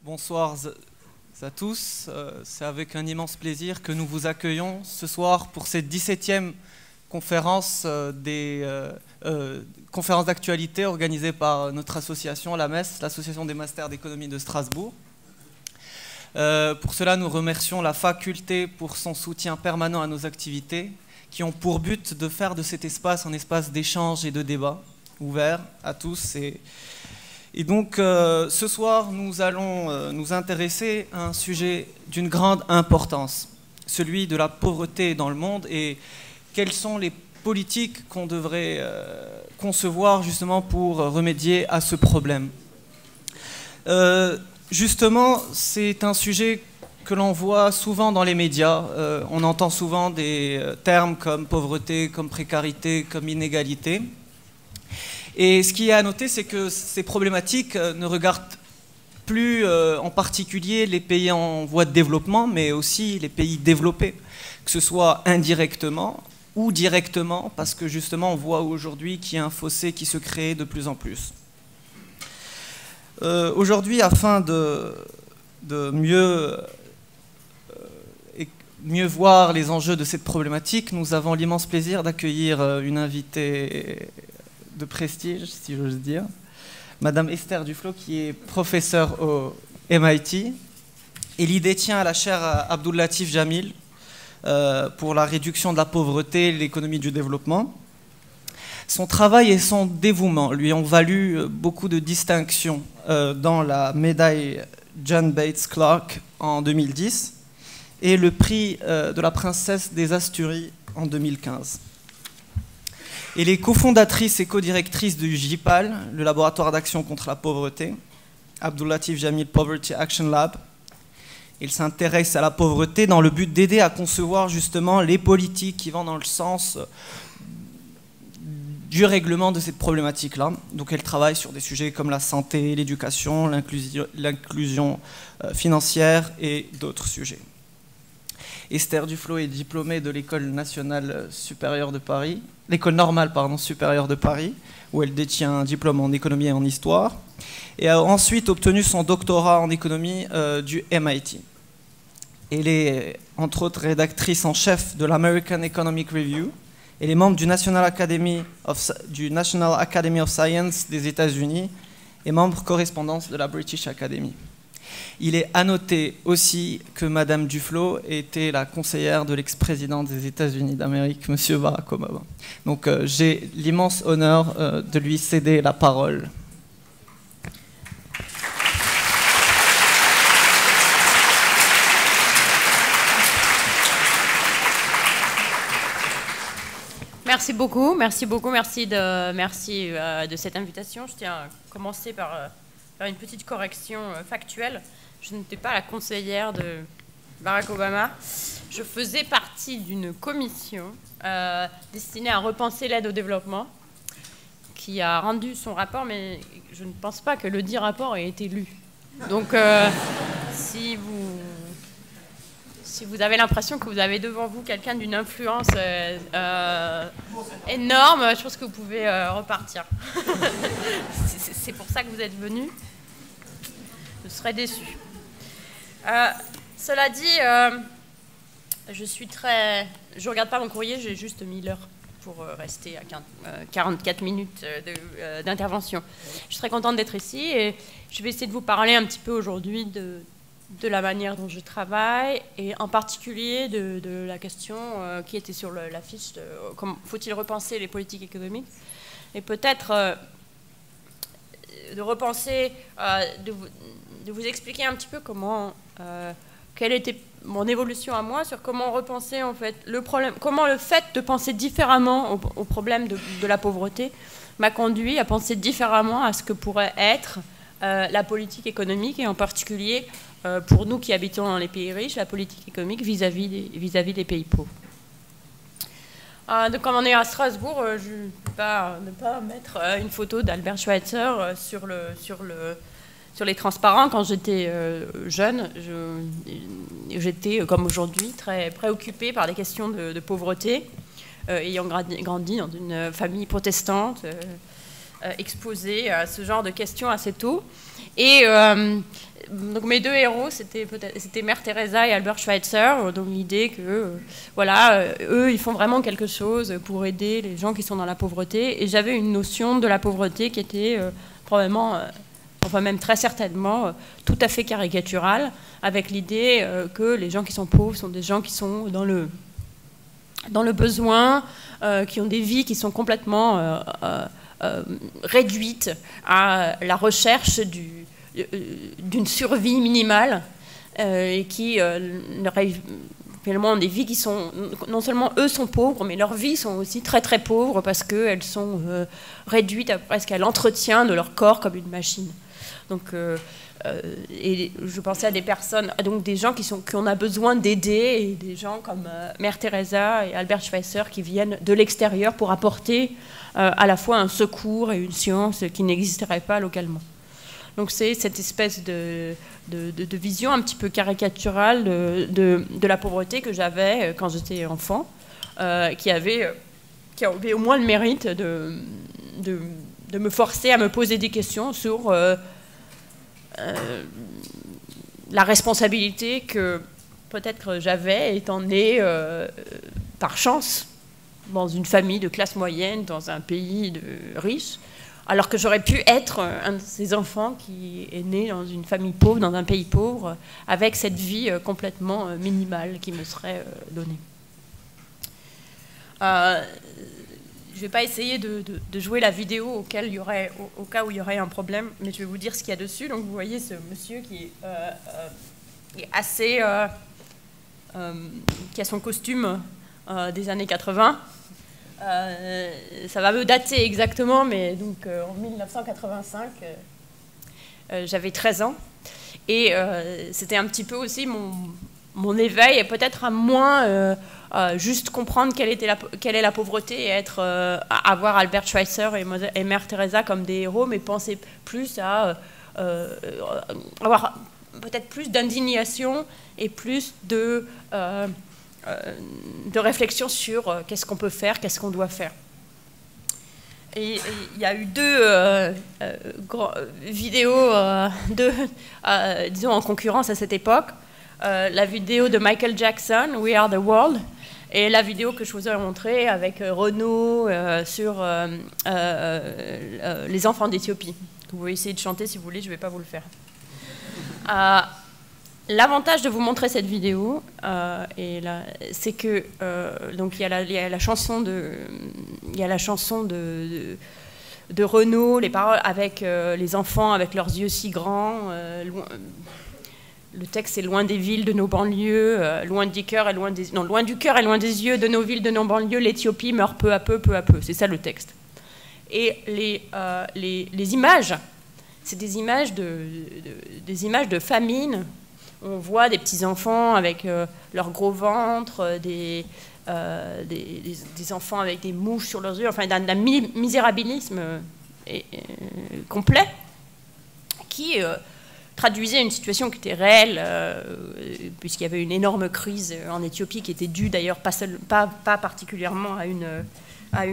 Bonsoir à tous. C'est avec un immense plaisir que nous vous accueillons ce soir pour cette 17e conférence conférence d'actualité organisée par notre association, la MES, l'Association des Masters d'économie de Strasbourg. Pour cela, nous remercions la faculté pour son soutien permanent à nos activités qui ont pour but de faire de cet espace un espace d'échange et de débat ouvert à tous. Et donc, ce soir, nous allons nous intéresser à un sujet d'une grande importance, celui de la pauvreté dans le monde et quelles sont les politiques qu'on devrait concevoir justement pour remédier à ce problème. Justement, c'est un sujet que l'on voit souvent dans les médias. On entend souvent des termes comme pauvreté, comme précarité, comme inégalité. Et ce qui est à noter, c'est que ces problématiques ne regardent plus en particulier les pays en voie de développement, mais aussi les pays développés, que ce soit indirectement ou directement, parce que justement on voit aujourd'hui qu'il y a un fossé qui se crée de plus en plus. Aujourd'hui, afin de mieux voir les enjeux de cette problématique, nous avons l'immense plaisir d'accueillir une invitée de prestige, si j'ose dire, Madame Esther Duflo, qui est professeure au MIT. Elle y détient la chaire Abdul-Latif Jamil pour la réduction de la pauvreté et l'économie du développement. Son travail et son dévouement lui ont valu beaucoup de distinctions dans la médaille John Bates Clark en 2010 et le prix de la princesse des Asturies en 2015. Elle est cofondatrice et codirectrice du JIPAL, le laboratoire d'action contre la pauvreté, Abdul-Latif Jamil Poverty Action Lab. Elle s'intéresse à la pauvreté dans le but d'aider à concevoir justement les politiques qui vont dans le sens du règlement de cette problématique-là. Donc elle travaille sur des sujets comme la santé, l'éducation, l'inclusion financière et d'autres sujets. Esther Duflo est diplômée de l'École nationale supérieure de Paris, l'École normale supérieure de Paris, où elle détient un diplôme en économie et en histoire, et a ensuite obtenu son doctorat en économie du MIT. Elle est entre autres rédactrice en chef de l'American Economic Review. Elle est membre du National Academy of Science des États-Unis et membre correspondance de la British Academy. Il est à noter aussi que Madame Duflo était la conseillère de l'ex-président des États-Unis d'Amérique, Monsieur Barack Obama. Donc j'ai l'immense honneur de lui céder la parole. Merci beaucoup, merci de cette invitation. Je tiens à commencer par faire une petite correction factuelle. Je n'étais pas la conseillère de Barack Obama. Je faisais partie d'une commission destinée à repenser l'aide au développement qui a rendu son rapport, mais je ne pense pas que le dit rapport ait été lu. Donc, si vous avez l'impression que vous avez devant vous quelqu'un d'une influence énorme, je pense que vous pouvez repartir. C'est pour ça que vous êtes venus. Je serais déçue. Cela dit, je regarde pas mon courrier, j'ai juste mis l'heure pour rester à 44 minutes d'intervention. Je suis très contente d'être ici et je vais essayer de vous parler un petit peu aujourd'hui de la manière dont je travaille et en particulier de la question qui était sur l'affiche de faut-il repenser les politiques économiques et peut-être de repenser, de vous expliquer un petit peu quelle était mon évolution à moi sur comment repenser en fait le problème, comment le fait de penser différemment au problème de la pauvreté m'a conduit à penser différemment à ce que pourrait être la politique économique et en particulier pour nous qui habitons dans les pays riches, la politique économique vis-à-vis des pays pauvres. Donc, comme on est à Strasbourg, je ne peux pas ne pas mettre une photo d'Albert Schweitzer sur les transparents. Quand j'étais jeune, j'étais, comme aujourd'hui, très préoccupée par des questions de pauvreté, ayant grandi dans une famille protestante, exposée à ce genre de questions assez tôt. Et donc mes deux héros, c'était Mère Teresa et Albert Schweitzer. Donc l'idée que, voilà, eux, ils font vraiment quelque chose pour aider les gens qui sont dans la pauvreté. Et j'avais une notion de la pauvreté qui était probablement, enfin même très certainement, tout à fait caricaturale, avec l'idée que les gens qui sont pauvres sont des gens qui sont dans le besoin, qui ont des vies qui sont complètement réduites à la recherche d'une survie minimale et qui finalement ont des vies qui sont, non seulement eux sont pauvres, mais leurs vies sont aussi très très pauvres parce qu'elles sont réduites presque à l'entretien de leur corps comme une machine. Donc, et je pensais à des personnes, donc des gens qu'on a besoin d'aider, et des gens comme Mère Teresa et Albert Schweitzer qui viennent de l'extérieur pour apporter à la fois un secours et une science qui n'existerait pas localement. Donc c'est cette espèce de vision un petit peu caricaturale de la pauvreté que j'avais quand j'étais enfant, qui avait au moins le mérite de me forcer à me poser des questions sur la responsabilité que peut-être j'avais étant née par chance dans une famille de classe moyenne, dans un pays riche, alors que j'aurais pu être un de ces enfants qui est né dans une famille pauvre, dans un pays pauvre, avec cette vie complètement minimale qui me serait donnée. Je ne vais pas essayer de jouer la vidéo au cas où il y aurait un problème, mais je vais vous dire ce qu'il y a dessus. Donc vous voyez ce monsieur qui est assez... qui a son costume des années 80. Ça va me dater exactement, mais donc en 1985, j'avais 13 ans. Et c'était un petit peu aussi mon éveil, et peut-être à moins juste comprendre quelle est la pauvreté et avoir Albert Schweitzer et Mère Teresa comme des héros, mais penser plus à avoir peut-être plus d'indignation et plus de réflexion sur qu'est-ce qu'on peut faire, qu'est-ce qu'on doit faire. Et il y a eu deux vidéos, disons, en concurrence à cette époque. La vidéo de Michael Jackson, We Are the World, et la vidéo que je vous ai montrée avec Renaud sur les enfants d'Éthiopie. Vous pouvez essayer de chanter si vous voulez, je ne vais pas vous le faire. L'avantage de vous montrer cette vidéo, c'est que donc il y a la chanson de Renaud, les paroles avec les enfants avec leurs yeux si grands. Le texte c'est loin des villes de nos banlieues, loin du cœur et loin des yeux de nos villes, de nos banlieues, l'Éthiopie meurt peu à peu, peu à peu. C'est ça le texte. Et les images, c'est des images de famine. On voit des petits enfants avec leur gros ventre, des enfants avec des mouches sur leurs yeux, enfin d'un misérabilisme complet qui traduisait une situation qui était réelle, puisqu'il y avait une énorme crise en Éthiopie qui était due d'ailleurs pas particulièrement à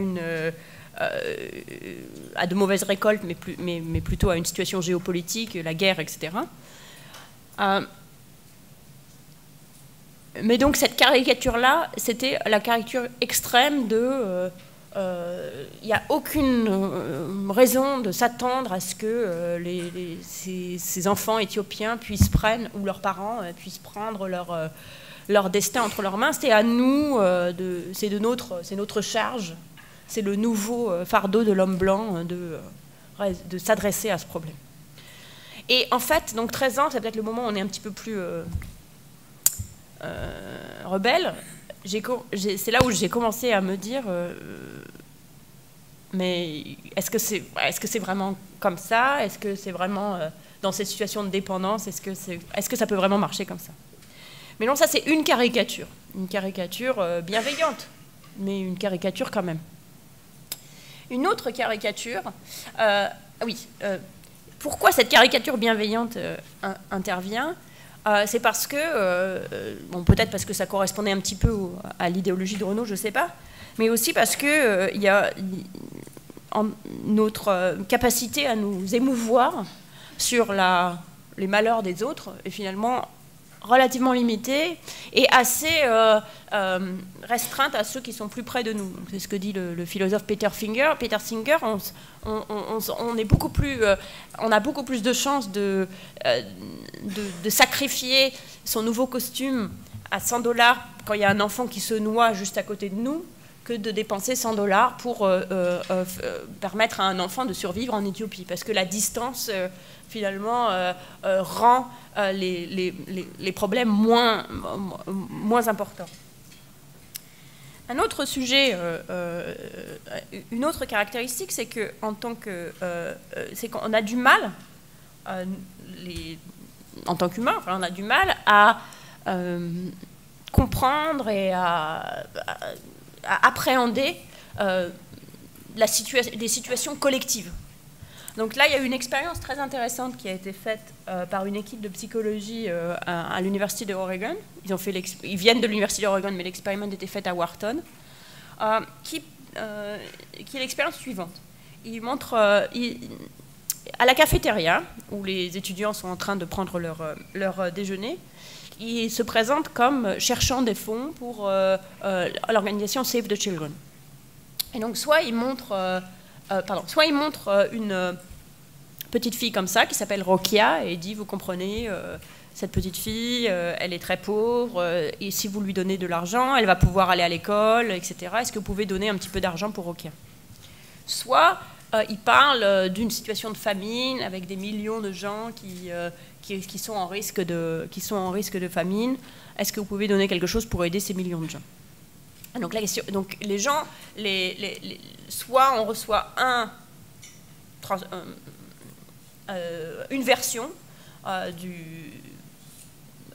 de mauvaises récoltes, mais plutôt à une situation géopolitique, la guerre, etc. Mais donc cette caricature-là, c'était la caricature extrême de... Il n'y a aucune raison de s'attendre à ce que ces enfants éthiopiens puissent prendre, ou leurs parents puissent prendre leur destin entre leurs mains. C'est à nous, c'est notre charge, c'est le nouveau fardeau de l'homme blanc de s'adresser à ce problème. Et en fait, donc 13 ans, c'est peut-être le moment où on est un petit peu plus rebelle. C'est là où j'ai commencé à me dire mais est-ce que c'est vraiment comme ça? Est-ce que c'est vraiment dans cette situation de dépendance? Est-ce que ça peut vraiment marcher comme ça? Mais non, ça c'est une caricature bienveillante, mais une caricature quand même. Une autre caricature, pourquoi cette caricature bienveillante intervient? C'est parce que, peut-être parce que ça correspondait un petit peu à l'idéologie de Renaud, je ne sais pas, mais aussi parce que notre capacité à nous émouvoir sur les malheurs des autres est finalement relativement limitée et assez restreinte à ceux qui sont plus près de nous. C'est ce que dit le philosophe Peter Singer. On a beaucoup plus de chances de sacrifier son nouveau costume à 100 $ quand il y a un enfant qui se noie juste à côté de nous que de dépenser 100 $ pour permettre à un enfant de survivre en Éthiopie. Parce que la distance, finalement, rend les problèmes moins importants. Un autre sujet, une autre caractéristique, c'est qu'on a du mal, en tant qu'humain, on a du mal à comprendre et à appréhender des situations collectives. Donc là, il y a eu une expérience très intéressante qui a été faite par une équipe de psychologie à l'Université d'Oregon. Ils viennent de l'Université d'Oregon, mais l'expérience était faite à Wharton, qui est l'expérience suivante. Ils montrent à la cafétéria, où les étudiants sont en train de prendre leur déjeuner, ils se présentent comme cherchant des fonds pour l'organisation Save the Children. Et donc, soit ils montrent une petite fille comme ça, qui s'appelle Rokia, et dit, vous comprenez, cette petite fille, elle est très pauvre, et si vous lui donnez de l'argent, elle va pouvoir aller à l'école, etc. Est-ce que vous pouvez donner un petit peu d'argent pour Rokia? Soit ils parlent d'une situation de famine, avec des millions de gens qui sont en risque de famine. Est-ce que vous pouvez donner quelque chose pour aider ces millions de gens? Donc, donc les gens, soit on reçoit une version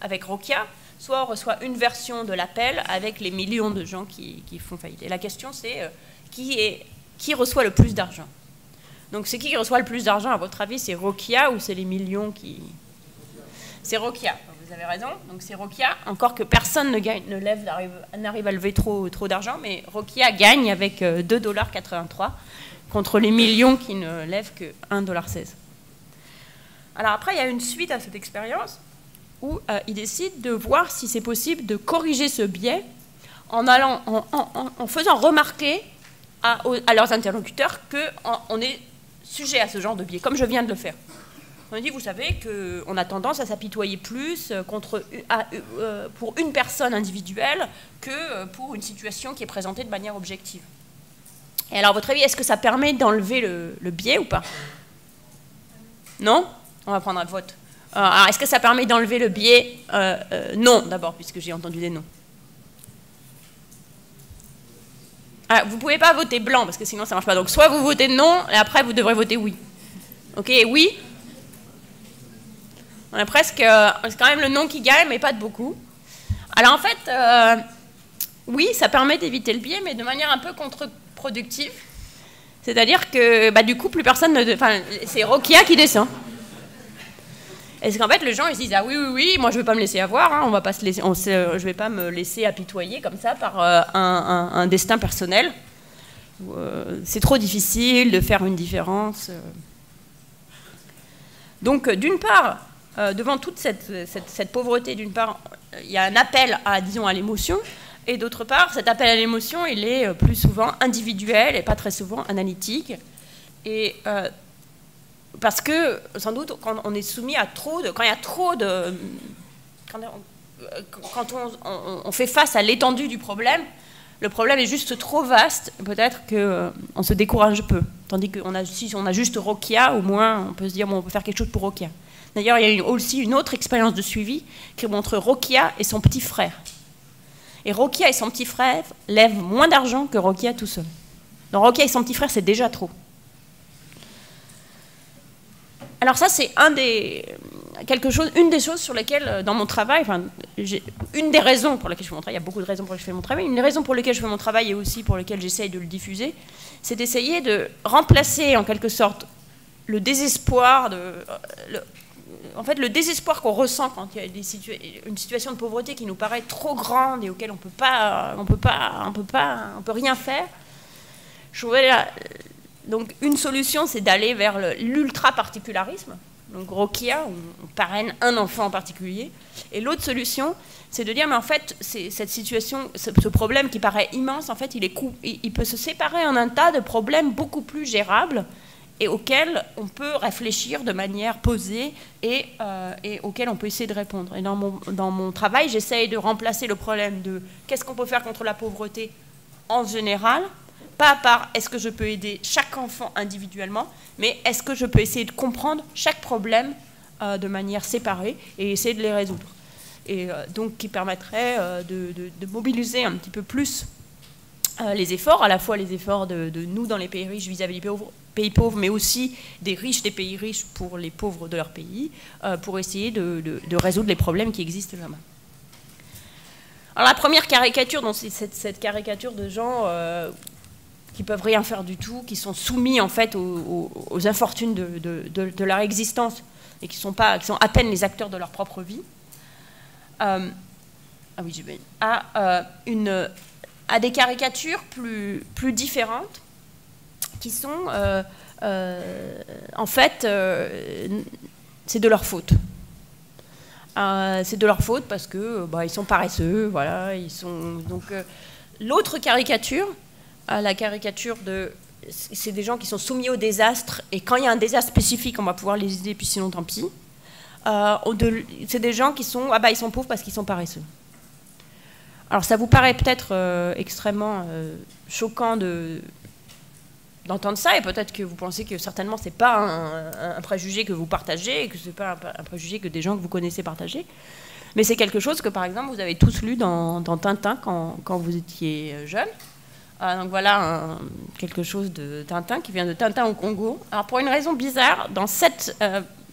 avec Rokia, soit on reçoit une version de l'appel avec les millions de gens qui font faillite. Et la question, c'est qui reçoit le plus d'argent? Donc c'est qui reçoit le plus d'argent, à votre avis? C'est Rokia ou c'est les millions qui... C'est Rokia, vous avez raison. Donc c'est Rokia, encore que personne n'arrive à lever trop d'argent, mais Rokia gagne avec 2,83 $ contre les millions qui ne lèvent que 1,16 $. Alors après, il y a une suite à cette expérience où ils décident de voir si c'est possible de corriger ce biais en faisant remarquer à leurs interlocuteurs qu'on est sujet à ce genre de biais, comme je viens de le faire. On dit, vous savez qu'on a tendance à s'apitoyer plus pour une personne individuelle que pour une situation qui est présentée de manière objective. Et alors, à votre avis, est-ce que ça permet d'enlever le biais ou pas? Non? On va prendre un vote. Alors, est-ce que ça permet d'enlever le biais? Non, d'abord, puisque j'ai entendu des noms. Alors, vous ne pouvez pas voter blanc, parce que sinon ça ne marche pas. Donc, soit vous votez non, et après, vous devrez voter oui. OK, oui? On a presque... c'est quand même le non qui gagne, mais pas de beaucoup. Alors, en fait, oui, ça permet d'éviter le biais, mais de manière un peu contre-productive. C'est-à-dire que, du coup, plus personne ne... Enfin, c'est Rokia qui descend. Est-ce qu'en fait, les gens, ils se disent, ah oui, moi, je ne vais pas me laisser avoir, hein, on va pas se laisser, je ne vais pas me laisser apitoyer comme ça par un destin personnel. C'est trop difficile de faire une différence. Donc, d'une part, devant toute cette pauvreté, d'une part, il y a un appel à l'émotion, et d'autre part, cet appel à l'émotion, il est plus souvent individuel et pas très souvent analytique. Et... parce que, sans doute, quand on est soumis à quand il y a trop de... Quand on fait face à l'étendue du problème, le problème est juste trop vaste, peut-être qu'on se décourage peu. Tandis que si on a juste Rokia, au moins, on peut se dire, bon, on peut faire quelque chose pour Rokia. D'ailleurs, il y a aussi une autre expérience de suivi qui montre Rokia et son petit frère. Et Rokia et son petit frère lèvent moins d'argent que Rokia tout seul. Donc Rokia et son petit frère, c'est déjà trop. Alors ça, c'est une des choses sur lesquelles, dans mon travail, une des raisons pour lesquelles je fais mon travail, il y a beaucoup de raisons pour lesquelles je fais mon travail, une des raisons pour lesquelles je fais mon travail et aussi pour lesquelles j'essaye de le diffuser, c'est d'essayer de remplacer en quelque sorte le désespoir, le désespoir qu'on ressent quand il y a une situation de pauvreté qui nous paraît trop grande et auquel on peut rien faire. Je voudrais Donc une solution, c'est d'aller vers l'ultra-particularisme. Donc Rokia, on parraine un enfant en particulier. Et l'autre solution, c'est de dire, mais en fait, cette situation, ce problème qui paraît immense, en fait, il peut se séparer en un tas de problèmes beaucoup plus gérables et auxquels on peut réfléchir de manière posée et auxquels on peut essayer de répondre. Et dans mon travail, j'essaye de remplacer le problème de qu'est-ce qu'on peut faire contre la pauvreté en général, pas par est-ce que je peux aider chaque enfant individuellement, mais est-ce que je peux essayer de comprendre chaque problème de manière séparée et essayer de les résoudre. Et donc qui permettrait de mobiliser un petit peu plus les efforts, à la fois les efforts de nous dans les pays riches vis-à-vis des pays pauvres, mais aussi des riches des pays riches pour les pauvres de leur pays, pour essayer de résoudre les problèmes qui existent là-bas. Alors la première caricature, c'est cette caricature de gens qui peuvent rien faire du tout, qui sont soumis en fait aux infortunes de leur existence et qui sont à peine les acteurs de leur propre vie, à des caricatures plus différentes qui sont en fait c'est de leur faute. C'est de leur faute parce que ils sont paresseux, voilà, donc l'autre caricature, la caricature c'est des gens qui sont soumis au désastre et quand il y a un désastre spécifique, on va pouvoir les aider, puis sinon tant pis. C'est des gens qui sont ils sont pauvres parce qu'ils sont paresseux. Alors ça vous paraît peut-être extrêmement choquant d'entendre ça, et peut-être que vous pensez que certainement c'est pas un préjugé que vous partagez, et que c'est pas un préjugé que des gens que vous connaissez partagez, mais c'est quelque chose que par exemple vous avez tous lu dans Tintin quand vous étiez jeune. Donc voilà quelque chose de Tintin qui vient de Tintin au Congo. Alors pour une raison bizarre, dans cette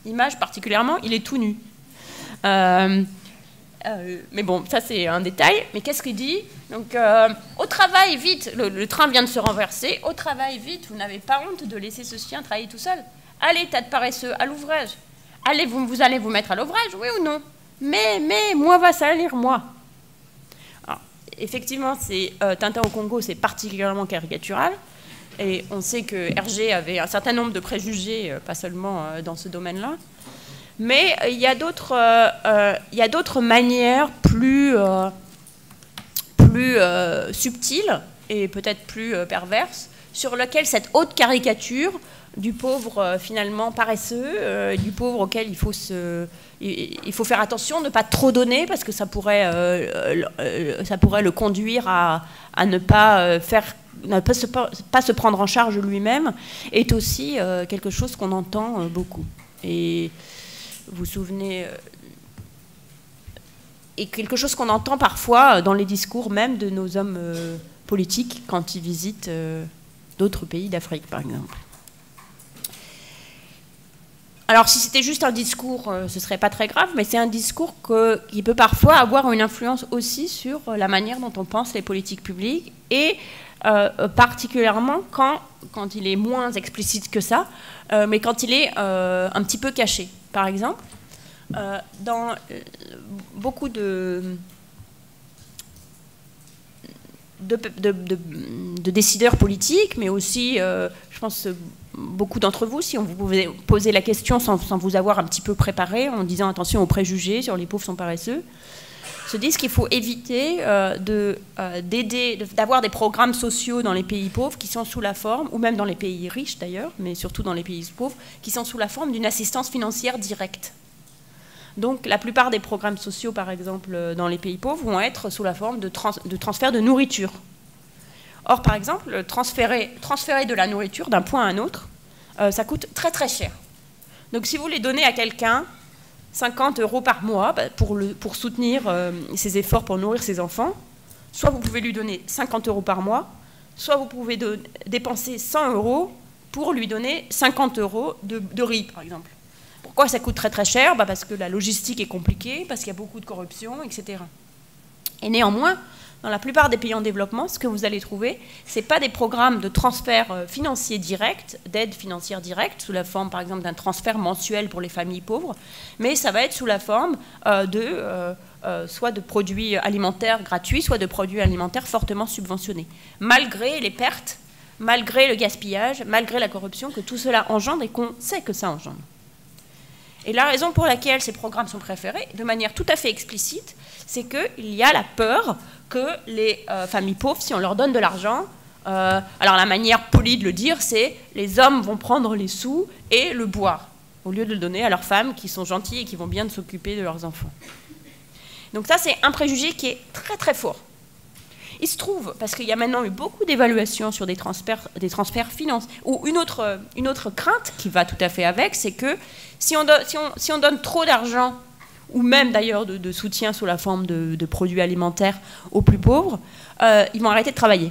image particulièrement, il est tout nu. Mais bon, ça c'est un détail. Mais qu'est-ce qu'il dit? Donc, au travail, vite, le train vient de se renverser. Au travail, vite, vous n'avez pas honte de laisser ce chien travailler tout seul? Allez, tas de paresseux, à l'ouvrage. Allez, vous allez vous mettre à l'ouvrage, oui ou non? Mais, moi va salir, moi. Alors, effectivement, Tintin au Congo, c'est particulièrement caricatural. Et on sait que Hergé avait un certain nombre de préjugés, pas seulement dans ce domaine-là. Mais il y a d'autres manières plus subtiles et peut-être plus perverses sur lesquelles cette haute caricature du pauvre finalement paresseux, du pauvre auquel il faut faire attention, ne pas trop donner parce que ça pourrait le conduire à ne pas se prendre en charge lui-même, est aussi quelque chose qu'on entend beaucoup. Et vous vous souvenez, et quelque chose qu'on entend parfois dans les discours même de nos hommes politiques quand ils visitent d'autres pays d'Afrique, par exemple. Alors, si c'était juste un discours, ce ne serait pas très grave, mais c'est un discours qui peut parfois avoir une influence aussi sur la manière dont on pense les politiques publiques, et particulièrement quand il est moins explicite que ça, mais quand il est un petit peu caché. Par exemple, dans beaucoup de décideurs politiques, mais aussi, je pense, beaucoup d'entre vous, si on vous posait la question sans vous avoir un petit peu préparé, en disant attention aux préjugés sur les pauvres sont paresseux, se disent qu'il faut éviter d'avoir des programmes sociaux dans les pays pauvres qui sont sous la forme, ou même dans les pays riches d'ailleurs, mais surtout dans les pays pauvres, qui sont sous la forme d'une assistance financière directe. Donc la plupart des programmes sociaux, par exemple, dans les pays pauvres, vont être sous la forme de transfert de nourriture. Or, par exemple, transférer de la nourriture d'un point à un autre, ça coûte très très cher. Donc si vous les donnez à quelqu'un, 50 € par mois pour soutenir ses efforts pour nourrir ses enfants, soit vous pouvez lui donner 50 € par mois, soit vous pouvez dépenser 100 € pour lui donner 50 € de riz, par exemple. Pourquoi ça coûte très très cher? Parce que la logistique est compliquée, parce qu'il y a beaucoup de corruption, etc. Et néanmoins, dans la plupart des pays en développement, ce que vous allez trouver, ce n'est pas des programmes de transfert financier direct, d'aide financière directe, sous la forme, par exemple, d'un transfert mensuel pour les familles pauvres, mais ça va être sous la forme soit de produits alimentaires gratuits, soit de produits alimentaires fortement subventionnés, malgré les pertes malgré le gaspillage, malgré la corruption que tout cela engendre et qu'on sait que ça engendre. Et la raison pour laquelle ces programmes sont préférés, de manière tout à fait explicite, c'est qu'il y a la peur que les familles pauvres, si on leur donne de l'argent, alors la manière polie de le dire, c'est les hommes vont prendre les sous et le boire, au lieu de le donner à leurs femmes qui sont gentilles et qui vont bien s'occuper de leurs enfants. Donc ça, c'est un préjugé qui est très très fort. Il se trouve, parce qu'il y a maintenant eu beaucoup d'évaluations sur des transferts financiers, ou une autre crainte qui va tout à fait avec, c'est que si on donne trop d'argent, ou même d'ailleurs de soutien sous la forme de produits alimentaires aux plus pauvres, ils vont arrêter de travailler.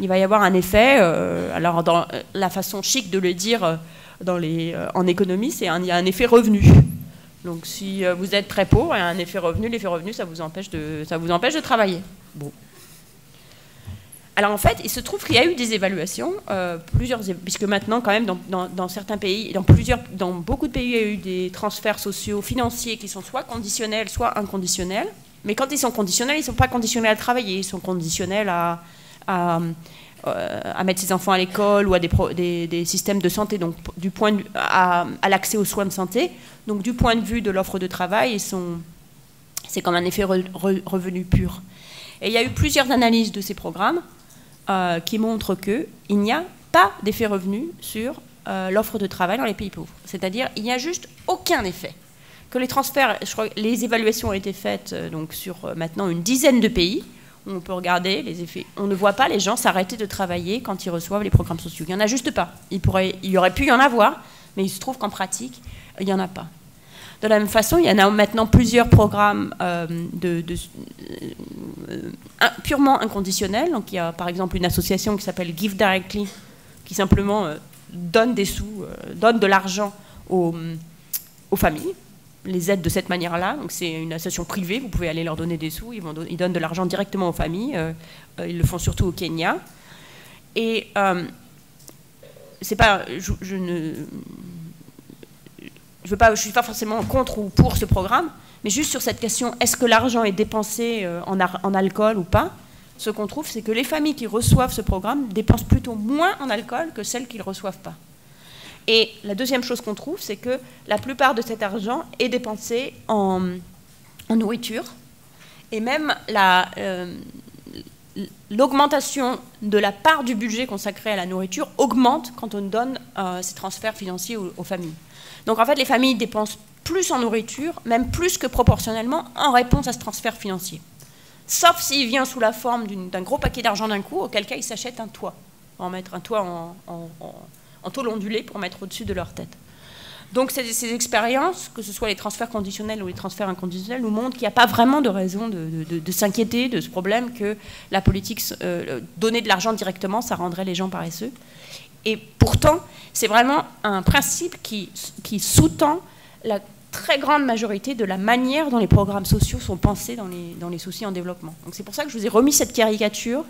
Il va y avoir un effet, alors dans la façon chic de le dire en économie, il y a un effet revenu. Donc si vous êtes très pauvre, il y a un effet revenu, l'effet revenu, ça vous empêche de travailler. Bon. Alors en fait, il se trouve qu'il y a eu des évaluations, puisque maintenant quand même dans certains pays, dans beaucoup de pays, il y a eu des transferts sociaux financiers qui sont soit conditionnels, soit inconditionnels. Mais quand ils sont conditionnels, ils ne sont pas conditionnels à travailler, ils sont conditionnels à mettre ses enfants à l'école ou à des systèmes de santé, donc du point de vue, à l'accès aux soins de santé. Donc du point de vue de l'offre de travail, c'est comme un effet revenu pur. Et il y a eu plusieurs analyses de ces programmes qui montrent qu'il n'y a pas d'effet revenu sur l'offre de travail dans les pays pauvres. C'est-à-dire il n'y a juste aucun effet. Que les transferts, je crois que les évaluations ont été faites donc, sur maintenant une dizaine de pays, où on peut regarder les effets. On ne voit pas les gens s'arrêter de travailler quand ils reçoivent les programmes sociaux. Il n'y en a juste pas. Il y aurait pu y en avoir, mais il se trouve qu'en pratique, il n'y en a pas. De la même façon, il y en a maintenant plusieurs programmes purement inconditionnels. Donc, il y a par exemple une association qui s'appelle Give Directly, qui simplement donne des sous, donne de l'argent aux familles, les aide de cette manière-là. Donc, c'est une association privée, vous pouvez aller leur donner des sous, ils donnent de l'argent directement aux familles. Ils le font surtout au Kenya. Et c'est pas... Je ne suis pas forcément contre ou pour ce programme, mais juste sur cette question, est-ce que l'argent est dépensé en alcool ou pas? Ce qu'on trouve, c'est que les familles qui reçoivent ce programme dépensent plutôt moins en alcool que celles qui ne le reçoivent pas. Et la deuxième chose qu'on trouve, c'est que la plupart de cet argent est dépensé en nourriture, et même l'augmentation de la part du budget consacré à la nourriture augmente quand on donne ces transferts financiers aux familles. Donc en fait, les familles dépensent plus en nourriture, même plus que proportionnellement, en réponse à ce transfert financier. Sauf s'il vient sous la forme d'un gros paquet d'argent d'un coup, auquel cas ils s'achètent un toit. On va mettre un toit en tôle ondulée pour mettre au-dessus de leur tête. Donc ces expériences, que ce soit les transferts conditionnels ou les transferts inconditionnels, nous montrent qu'il n'y a pas vraiment de raison de s'inquiéter de ce problème que la politique, donner de l'argent directement, ça rendrait les gens paresseux. Et pourtant, c'est vraiment un principe qui sous-tend la très grande majorité de la manière dont les programmes sociaux sont pensés dans les soucis en développement. Donc c'est pour ça que je vous ai remis cette caricature.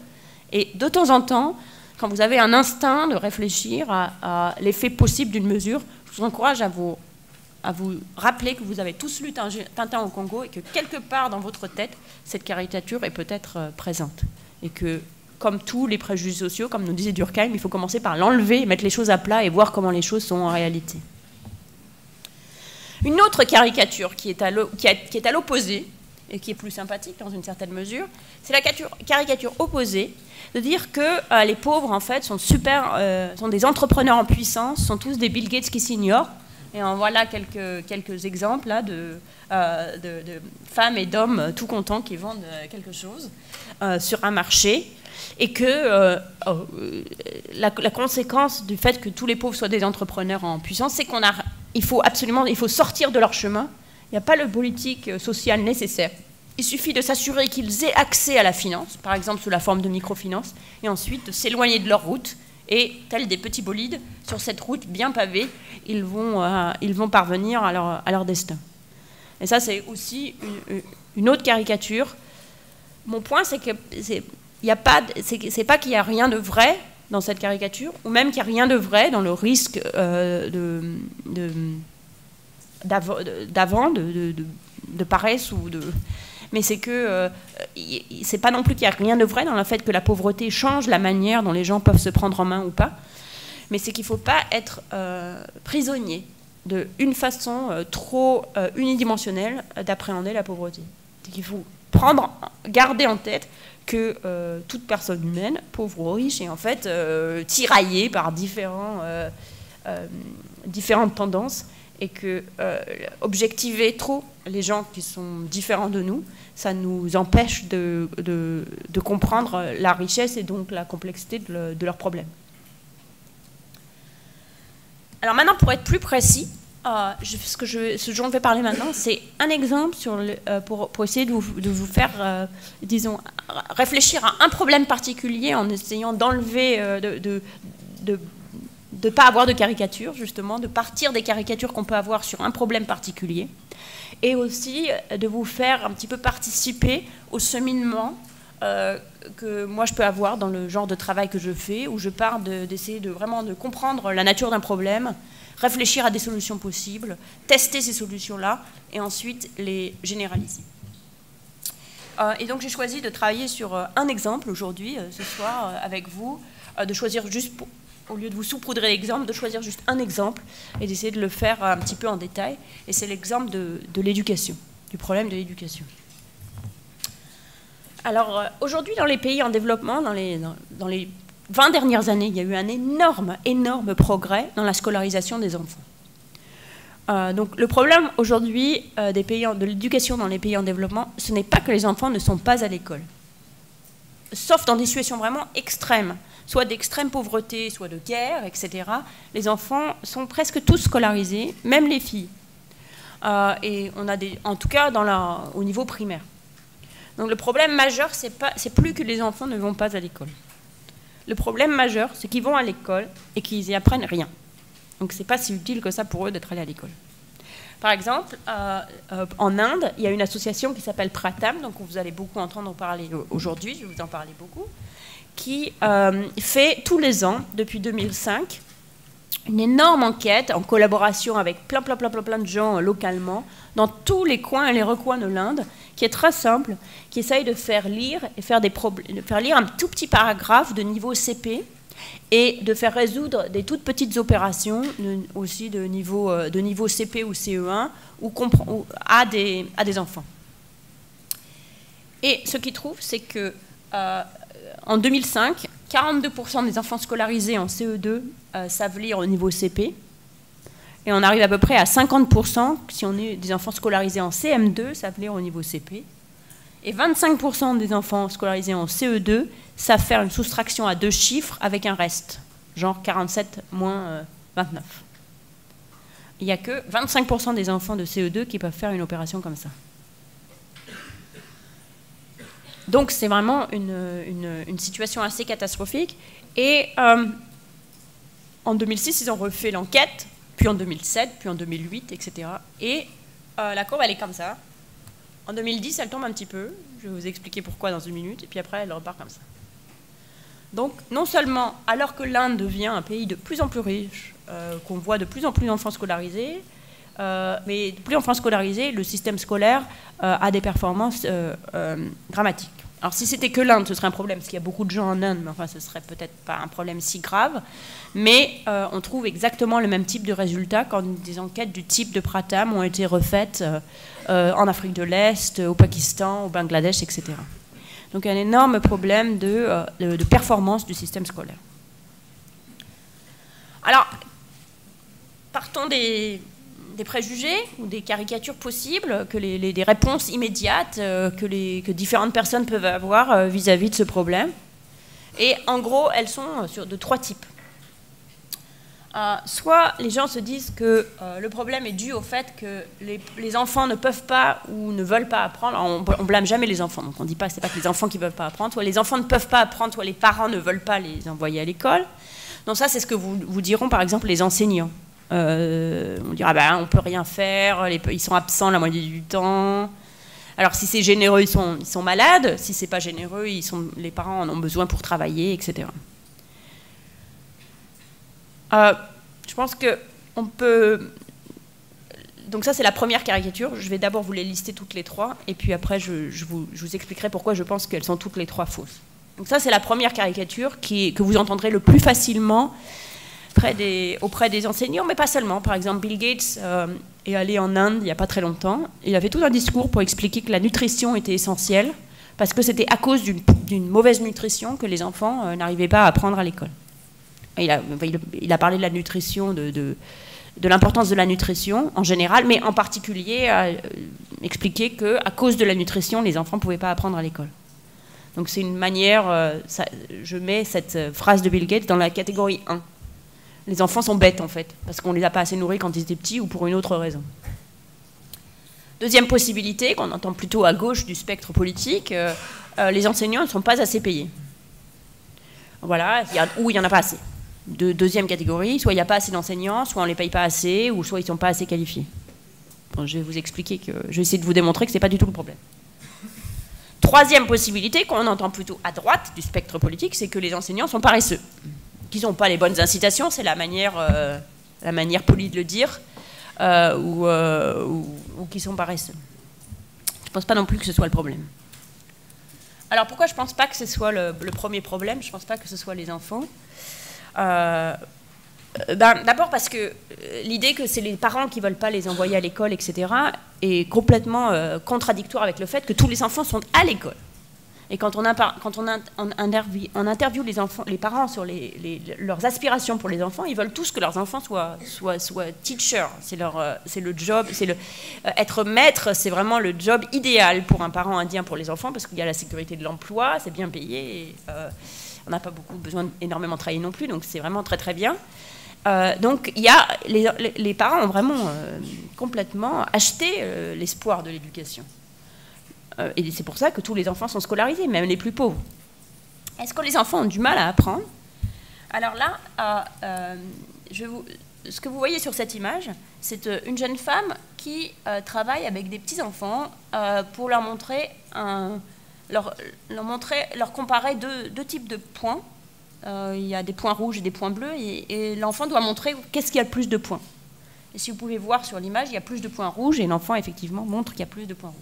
Et de temps en temps, quand vous avez un instinct de réfléchir à l'effet possible d'une mesure, je vous encourage à vous rappeler que vous avez tous lu Tintin au Congo et que quelque part dans votre tête, cette caricature est peut-être présente. Et que, comme tous les préjugés sociaux, comme nous disait Durkheim, il faut commencer par l'enlever, mettre les choses à plat et voir comment les choses sont en réalité. Une autre caricature qui est à l'opposé, et qui est plus sympathique dans une certaine mesure, c'est la caricature opposée de dire que les pauvres, en fait, sont des entrepreneurs en puissance, sont tous des Bill Gates qui s'ignorent. Et en voilà quelques exemples là, de femmes et d'hommes tout contents qui vendent quelque chose sur un marché. Et que la conséquence du fait que tous les pauvres soient des entrepreneurs en puissance, c'est qu'il faut sortir de leur chemin. Il n'y a pas le politique social nécessaire. Il suffit de s'assurer qu'ils aient accès à la finance, par exemple sous la forme de microfinance, et ensuite de s'éloigner de leur route. Et tels des petits bolides, sur cette route bien pavée, ils vont parvenir à leur destin. Et ça, c'est aussi une autre caricature. Mon point, c'est que c'est pas qu'il n'y a rien de vrai dans cette caricature, ou même qu'il n'y a rien de vrai dans le risque de paresse ou mais c'est que c'est pas non plus qu'il n'y a rien de vrai dans le fait que la pauvreté change la manière dont les gens peuvent se prendre en main ou pas, mais c'est qu'il ne faut pas être prisonnier d'une façon trop unidimensionnelle d'appréhender la pauvreté. C'est qu'il faut garder en tête que toute personne humaine, pauvre ou riche, est en fait tiraillée par différentes tendances, et que objectiver trop les gens qui sont différents de nous, ça nous empêche de comprendre la richesse et donc la complexité de leurs problèmes. Alors maintenant, pour être plus précis, ce dont je vais parler maintenant, c'est un exemple pour essayer de vous faire, disons, réfléchir à un problème particulier en essayant d'enlever, de ne pas avoir de caricature, justement, de partir des caricatures qu'on peut avoir sur un problème particulier, et aussi de vous faire un petit peu participer au cheminement que moi je peux avoir dans le genre de travail que je fais, où je pars d'essayer vraiment de comprendre la nature d'un problème, réfléchir à des solutions possibles, tester ces solutions-là, et ensuite les généraliser. Et donc j'ai choisi de travailler sur un exemple aujourd'hui, ce soir, avec vous, de choisir juste, au lieu de vous saupoudrer l'exemple, de choisir juste un exemple et d'essayer de le faire un petit peu en détail. Et c'est l'exemple de l'éducation, du problème de l'éducation. Alors aujourd'hui, dans les pays en développement, dans les 20 dernières années, il y a eu un énorme progrès dans la scolarisation des enfants. Donc le problème aujourd'hui de l'éducation dans les pays en développement, ce n'est pas que les enfants ne sont pas à l'école. Sauf dans des situations vraiment extrêmes, soit d'extrême pauvreté, soit de guerre, etc. Les enfants sont presque tous scolarisés, même les filles. Et on a en tout cas au niveau primaire. Donc le problème majeur, c'est plus que les enfants ne vont pas à l'école. Le problème majeur, c'est qu'ils vont à l'école et qu'ils n'y apprennent rien. Donc c'est pas si utile que ça pour eux d'être allés à l'école. Par exemple, en Inde, il y a une association qui s'appelle Pratham, donc vous allez beaucoup entendre parler aujourd'hui, je vais vous en parler beaucoup, qui fait tous les ans, depuis 2005, une énorme enquête en collaboration avec plein de gens localement, dans tous les coins et les recoins de l'Inde, qui est très simple, qui essaye de faire lire un tout petit paragraphe de niveau CP et de faire résoudre des toutes petites opérations aussi de niveau CP ou CE1 à des enfants. Et ce qu'ils trouvent, c'est que en 2005, 42% des enfants scolarisés en CE2 savent lire au niveau CP. Et on arrive à peu près à 50% si on est des enfants scolarisés en CM2, savent lire au niveau CP. Et 25% des enfants scolarisés en CE2 savent faire une soustraction à 2 chiffres avec un reste, genre 47 moins 29. Il n'y a que 25% des enfants de CE2 qui peuvent faire une opération comme ça. Donc c'est vraiment une situation assez catastrophique. Et en 2006, ils ont refait l'enquête, puis en 2007, puis en 2008, etc. Et la courbe, elle est comme ça. En 2010, elle tombe un petit peu. Je vais vous expliquer pourquoi dans une minute. Et puis après, elle repart comme ça. Donc, non seulement, alors que l'Inde devient un pays de plus en plus riche, qu'on voit de plus en plus d'enfants scolarisés, mais de plus en plus scolarisés, le système scolaire a des performances dramatiques. Alors, si c'était que l'Inde, ce serait un problème, parce qu'il y a beaucoup de gens en Inde, mais enfin, ce serait peut-être pas un problème si grave. Mais on trouve exactement le même type de résultats quand des enquêtes du type de Pratham ont été refaites en Afrique de l'Est, au Pakistan, au Bangladesh, etc. Donc, il y a un énorme problème de performance du système scolaire. Alors, partons des préjugés ou des caricatures possibles, des réponses immédiates que différentes personnes peuvent avoir vis-à-vis de ce problème. Et en gros, elles sont de 3 types. Soit les gens se disent que le problème est dû au fait que les enfants ne peuvent pas ou ne veulent pas apprendre. Alors, on blâme jamais les enfants, donc on ne dit pas que ce n'est pas que les enfants qui ne veulent pas apprendre, soit les enfants ne peuvent pas apprendre, soit les parents ne veulent pas les envoyer à l'école. Donc ça, c'est ce que vous diront par exemple les enseignants. On dira on ne peut rien faire, ils sont absents la moitié du temps. Alors si c'est généreux, ils sont malades. Si c'est pas généreux, les parents en ont besoin pour travailler, etc. Je pense que donc ça, c'est la première caricature. Je vais d'abord vous les lister toutes les trois, et puis après, je vous expliquerai pourquoi je pense qu'elles sont toutes les trois fausses. Donc ça, c'est la première caricature que vous entendrez le plus facilement auprès des enseignants, mais pas seulement. Par exemple, Bill Gates est allé en Inde il n'y a pas très longtemps. Il avait tout un discours pour expliquer que la nutrition était essentielle, parce que c'était à cause d'une mauvaise nutrition que les enfants n'arrivaient pas à apprendre à l'école. Il a parlé de la nutrition, de l'importance de la nutrition en général, mais en particulier a expliqué qu'à cause de la nutrition, les enfants ne pouvaient pas apprendre à l'école. Donc c'est une manière, je mets cette phrase de Bill Gates dans la catégorie 1. Les enfants sont bêtes en fait, parce qu'on ne les a pas assez nourris quand ils étaient petits ou pour une autre raison. Deuxième possibilité, qu'on entend plutôt à gauche du spectre politique, les enseignants ne sont pas assez payés. Voilà, ou il n'y en a pas assez. Deuxième catégorie, soit il n'y a pas assez d'enseignants, soit on ne les paye pas assez, ou soit ils ne sont pas assez qualifiés. Bon, je vais vous expliquer je vais essayer de vous démontrer que ce n'est pas du tout le problème. Troisième possibilité, qu'on entend plutôt à droite du spectre politique, c'est que les enseignants sont paresseux. Qu'ils n'ont pas les bonnes incitations, c'est la manière polie de le dire, ou qu'ils sont paresseux. Je ne pense pas non plus que ce soit le problème. Alors pourquoi je ne pense pas que ce soit le premier problème? Je ne pense pas que ce soit les enfants. D'abord parce que l'idée que c'est les parents qui ne veulent pas les envoyer à l'école, etc., est complètement contradictoire avec le fait que tous les enfants sont à l'école. Et quand on interviewe les parents sur leurs aspirations pour les enfants, ils veulent tous que leurs enfants soient teachers. C'est le job, être maître, c'est vraiment le job idéal pour un parent indien pour les enfants, parce qu'il y a la sécurité de l'emploi, c'est bien payé, et, on n'a pas besoin d'énormément travailler non plus, donc c'est vraiment très très bien. Donc les parents ont vraiment complètement acheté l'espoir de l'éducation. Et c'est pour ça que tous les enfants sont scolarisés, même les plus pauvres. Est-ce que les enfants ont du mal à apprendre? Alors là, ce que vous voyez sur cette image, c'est une jeune femme qui travaille avec des petits-enfants pour leur montrer, leur comparer deux types de points. Il y a des points rouges et des points bleus, et l'enfant doit montrer qu'est-ce qu'il y a le plus de points. Et si vous pouvez voir sur l'image, il y a plus de points rouges, et l'enfant, effectivement, montre qu'il y a plus de points rouges.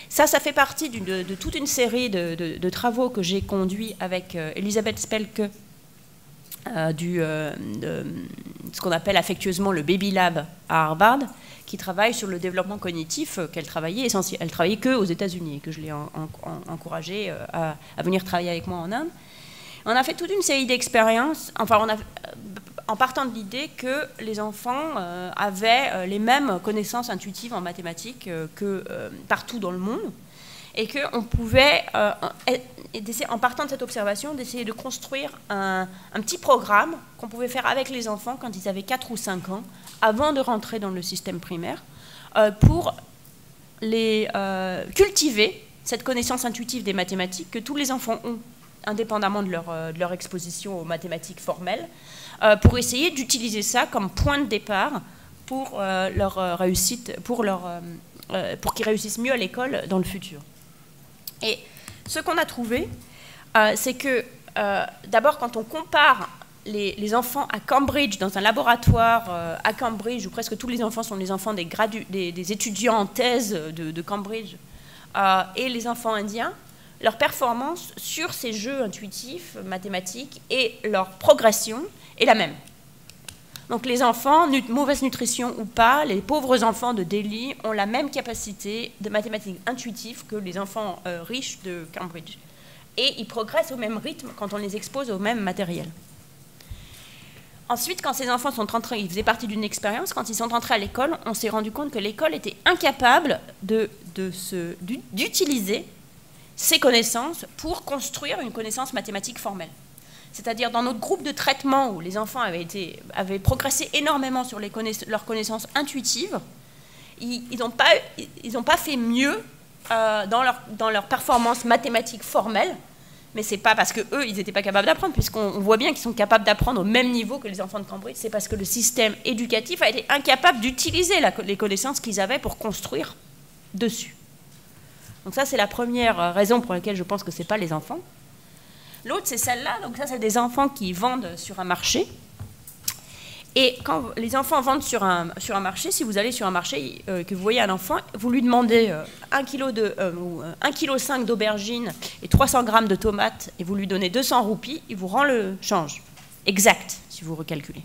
Ça fait partie de toute une série de travaux que j'ai conduits avec Elisabeth Spelke de ce qu'on appelle affectueusement le Baby Lab à Harvard, qui travaille sur le développement cognitif, qu'elle travaillait que aux États-Unis, et que je l'ai encouragée à venir travailler avec moi en Inde. On a fait toute une série d'expériences, en partant de l'idée que les enfants avaient les mêmes connaissances intuitives en mathématiques que partout dans le monde, et qu'on pouvait, en partant de cette observation, d'essayer de construire un petit programme qu'on pouvait faire avec les enfants quand ils avaient 4 ou 5 ans, avant de rentrer dans le système primaire, pour les cultiver, cette connaissance intuitive des mathématiques que tous les enfants ont, indépendamment de leur exposition aux mathématiques formelles, pour essayer d'utiliser ça comme point de départ pour leur réussite, pour qu'ils réussissent mieux à l'école dans le futur. Et ce qu'on a trouvé, c'est que d'abord, quand on compare les enfants à Cambridge, dans un laboratoire à Cambridge, où presque tous les enfants sont les enfants des étudiants en thèse de Cambridge, et les enfants indiens, leur performance sur ces jeux intuitifs, mathématiques, et leur progression est la même. Donc les enfants, mauvaise nutrition ou pas, les pauvres enfants de Delhi ont la même capacité de mathématiques intuitives que les enfants riches de Cambridge. Et ils progressent au même rythme quand on les expose au même matériel. Ensuite, quand ces enfants sont entrés, ils faisaient partie d'une expérience, quand ils sont entrés à l'école, on s'est rendu compte que l'école était incapable d'utiliser ces connaissances pour construire une connaissance mathématique formelle. C'est-à-dire dans notre groupe de traitement où les enfants avaient progressé énormément sur leurs connaissances intuitives, ils n'ont pas fait mieux dans leur performance mathématique formelle, mais ce n'est pas parce qu'eux, ils n'étaient pas capables d'apprendre, puisqu'on voit bien qu'ils sont capables d'apprendre au même niveau que les enfants de Cambridge, c'est parce que le système éducatif a été incapable d'utiliser les connaissances qu'ils avaient pour construire dessus. Donc ça, c'est la première raison pour laquelle je pense que ce n'est pas les enfants. L'autre, c'est celle-là. Donc ça, c'est des enfants qui vendent sur un marché. Et quand les enfants vendent sur un marché, si vous allez sur un marché, que vous voyez un enfant, vous lui demandez 1,5 kg d'aubergines et 300 grammes de tomates, et vous lui donnez 200 roupies, il vous rend le change. Exact, si vous recalculez.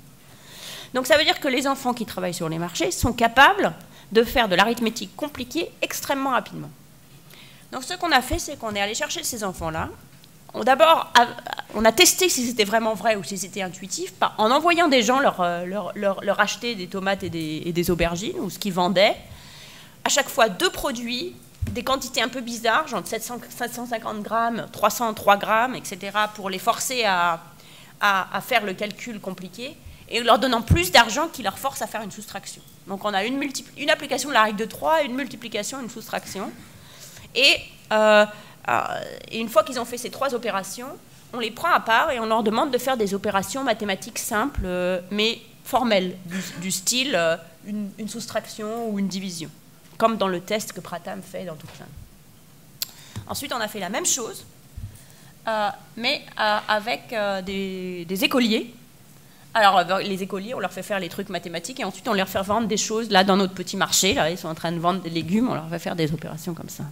Donc ça veut dire que les enfants qui travaillent sur les marchés sont capables de faire de l'arithmétique compliquée extrêmement rapidement. Donc ce qu'on a fait, c'est qu'on est allé chercher ces enfants-là. D'abord, on a testé si c'était vraiment vrai ou si c'était intuitif, en envoyant des gens leur acheter des tomates et des aubergines, ou ce qu'ils vendaient. À chaque fois, 2 produits, des quantités un peu bizarres, genre 750 grammes, 303 grammes, etc., pour les forcer à faire le calcul compliqué, et leur donnant plus d'argent qui leur force à faire une soustraction. Donc on a une application de la règle de 3, une multiplication, une soustraction. Et une fois qu'ils ont fait ces 3 opérations, on les prend à part et on leur demande de faire des opérations mathématiques simples, mais formelles, du style une soustraction ou une division, comme dans le test que Pratham fait dans toute l'Inde. Ensuite, on a fait la même chose, mais avec des écoliers. Alors, les écoliers, on leur fait faire les trucs mathématiques et ensuite on leur fait vendre des choses. Là, dans notre petit marché, là, ils sont en train de vendre des légumes, on leur fait faire des opérations comme ça.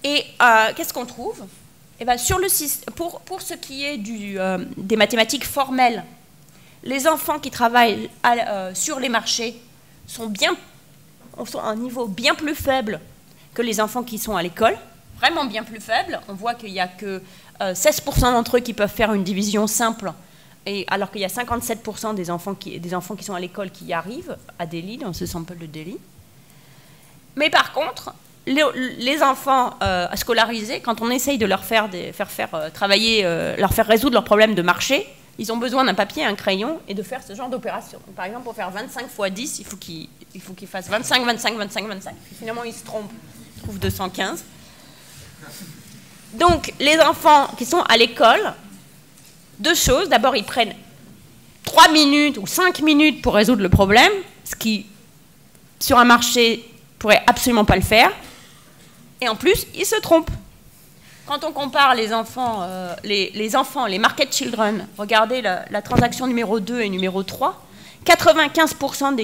Et qu'est-ce qu'on trouve? Eh ben, pour ce qui est des mathématiques formelles, les enfants qui travaillent sur les marchés sont à un niveau bien plus faible que les enfants qui sont à l'école, vraiment bien plus faible. On voit qu'il n'y a que 16% d'entre eux qui peuvent faire une division simple, alors qu'il y a 57% des enfants qui sont à l'école qui y arrivent à Delhi, dans ce sample de Delhi. Mais par contre, les enfants scolarisés, quand on essaye de leur faire travailler, leur faire résoudre leurs problèmes de marché, ils ont besoin d'un papier, un crayon et de faire ce genre d'opération. Par exemple, pour faire 25 x 10, il faut qu'ils fassent 25, 25, 25, 25. Puis finalement, ils se trompent, ils trouvent 215. Donc, les enfants qui sont à l'école, 2 choses. D'abord, ils prennent 3 minutes ou 5 minutes pour résoudre le problème, ce qui, sur un marché, pourrait absolument pas le faire. Et en plus, ils se trompent. Quand on compare les enfants, les market children, regardez la transaction numéro 2 et numéro 3, 95%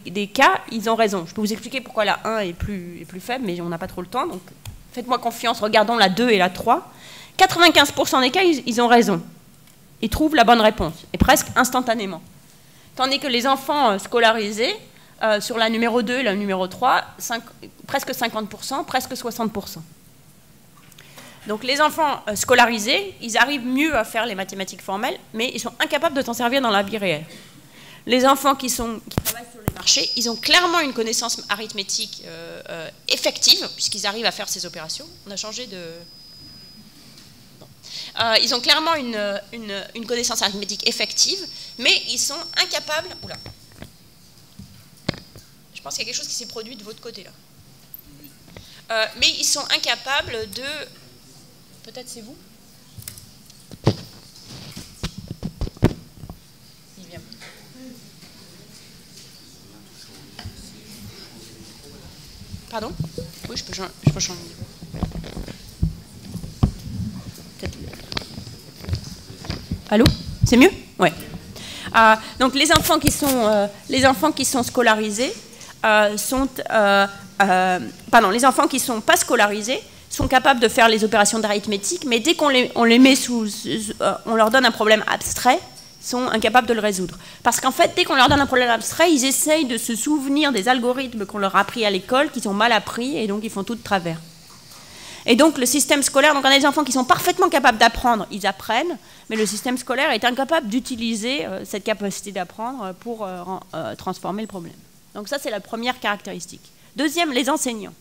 des cas, ils ont raison. Je peux vous expliquer pourquoi la 1 est plus faible, mais on n'a pas trop le temps, donc faites-moi confiance, regardons la 2 et la 3. 95% des cas, ils ont raison. Ils trouvent la bonne réponse, et presque instantanément. Tandis que les enfants scolarisés, sur la numéro 2 et la numéro 3, presque 50%, presque 60%. Donc les enfants scolarisés, ils arrivent mieux à faire les mathématiques formelles, mais ils sont incapables de s'en servir dans la vie réelle. Les enfants qui travaillent sur les marchés, ils ont clairement une connaissance arithmétique effective, puisqu'ils arrivent à faire ces opérations. On a changé de... ils ont clairement une connaissance arithmétique effective, mais ils sont incapables... Oula. Je pense qu'il y a quelque chose qui s'est produit de votre côté, là. Mais ils sont incapables de... Peut-être c'est vous? Il vient. Pardon? Oui, je peux changer. Allô? C'est mieux? Ouais. Donc les enfants qui sont scolarisés les enfants qui ne sont pas scolarisés sont capables de faire les opérations d'arithmétique, mais dès qu'on les met on leur donne un problème abstrait, ils sont incapables de le résoudre. Parce qu'en fait, dès qu'on leur donne un problème abstrait, ils essayent de se souvenir des algorithmes qu'on leur a appris à l'école, qu'ils ont mal appris, et donc ils font tout de travers. Et donc le système scolaire, donc on a des enfants qui sont parfaitement capables d'apprendre, ils apprennent, mais le système scolaire est incapable d'utiliser cette capacité d'apprendre pour transformer le problème. Donc ça, c'est la première caractéristique. Deuxième, les enseignants.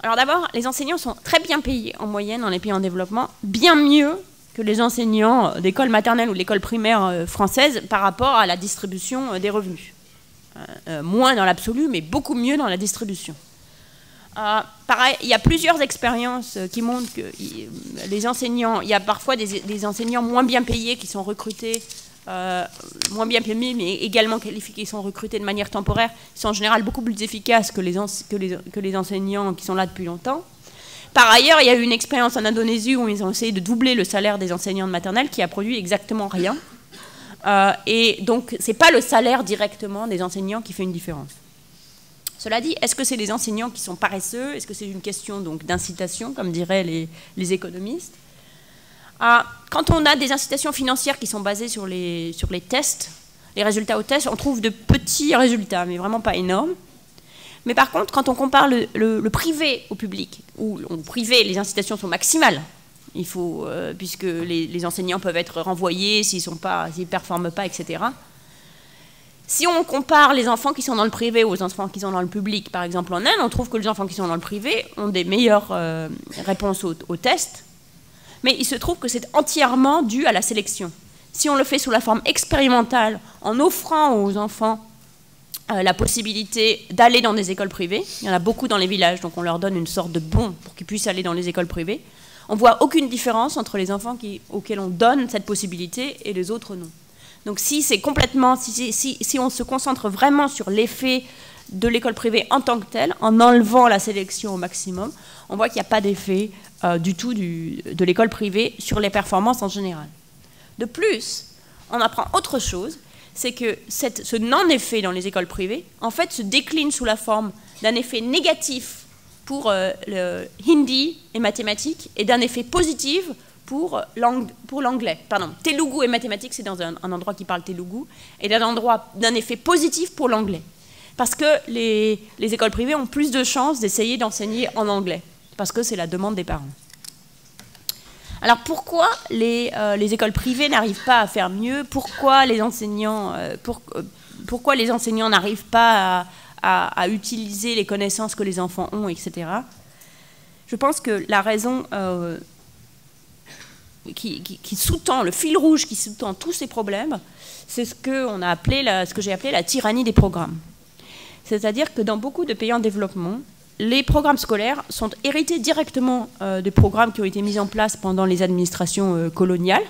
Alors d'abord, les enseignants sont très bien payés en moyenne dans les pays en développement, bien mieux que les enseignants d'école maternelle ou de l'école primaire française par rapport à la distribution des revenus. Moins dans l'absolu, mais beaucoup mieux dans la distribution. Pareil, il y a plusieurs expériences qui montrent que les enseignants, il y a parfois des enseignants moins bien payés qui sont recrutés, moins bien payés, mais également qualifiés, qui sont recrutés de manière temporaire, ils sont en général beaucoup plus efficaces que les enseignants qui sont là depuis longtemps. Par ailleurs, il y a eu une expérience en Indonésie où ils ont essayé de doubler le salaire des enseignants de maternelle qui a produit exactement rien. Et donc, ce n'est pas le salaire directement des enseignants qui fait une différence. Cela dit, est-ce que c'est les enseignants qui sont paresseux? Est-ce que c'est une question d'incitation, comme diraient les économistes? Quand on a des incitations financières qui sont basées sur les tests, les résultats aux tests, on trouve de petits résultats, mais vraiment pas énormes. Mais par contre, quand on compare le privé au public, où au privé, les incitations sont maximales, il faut, puisque les enseignants peuvent être renvoyés s'ils ne performent pas, etc. Si on compare les enfants qui sont dans le privé aux enfants qui sont dans le public, par exemple en Inde, on trouve que les enfants qui sont dans le privé ont des meilleures réponses aux tests, mais il se trouve que c'est entièrement dû à la sélection. Si on le fait sous la forme expérimentale, en offrant aux enfants la possibilité d'aller dans des écoles privées, il y en a beaucoup dans les villages, donc on leur donne une sorte de bon pour qu'ils puissent aller dans les écoles privées, on ne voit aucune différence entre les enfants auxquels on donne cette possibilité et les autres non. Donc si on se concentre vraiment sur l'effet de l'école privée en tant que telle, en enlevant la sélection au maximum, on voit qu'il n'y a pas d'effet du tout de l'école privée sur les performances en général. De plus, on apprend autre chose, c'est que ce non-effet dans les écoles privées, en fait, se décline sous la forme d'un effet négatif pour le hindi et mathématiques et d'un effet positif pour l'anglais. Pardon, Telugu et mathématiques, c'est dans un endroit qui parle Telugu, et d'un effet positif pour l'anglais. Parce que les écoles privées ont plus de chances d'essayer d'enseigner en anglais, parce que c'est la demande des parents. Alors pourquoi les écoles privées n'arrivent pas à faire mieux? Pourquoi les enseignants n'arrivent pas à utiliser les connaissances que les enfants ont, etc. Je pense que la raison qui sous-tend, le fil rouge qui sous-tend tous ces problèmes, c'est ce que j'ai appelé la tyrannie des programmes. C'est-à-dire que dans beaucoup de pays en développement, les programmes scolaires sont hérités directement des programmes qui ont été mis en place pendant les administrations coloniales,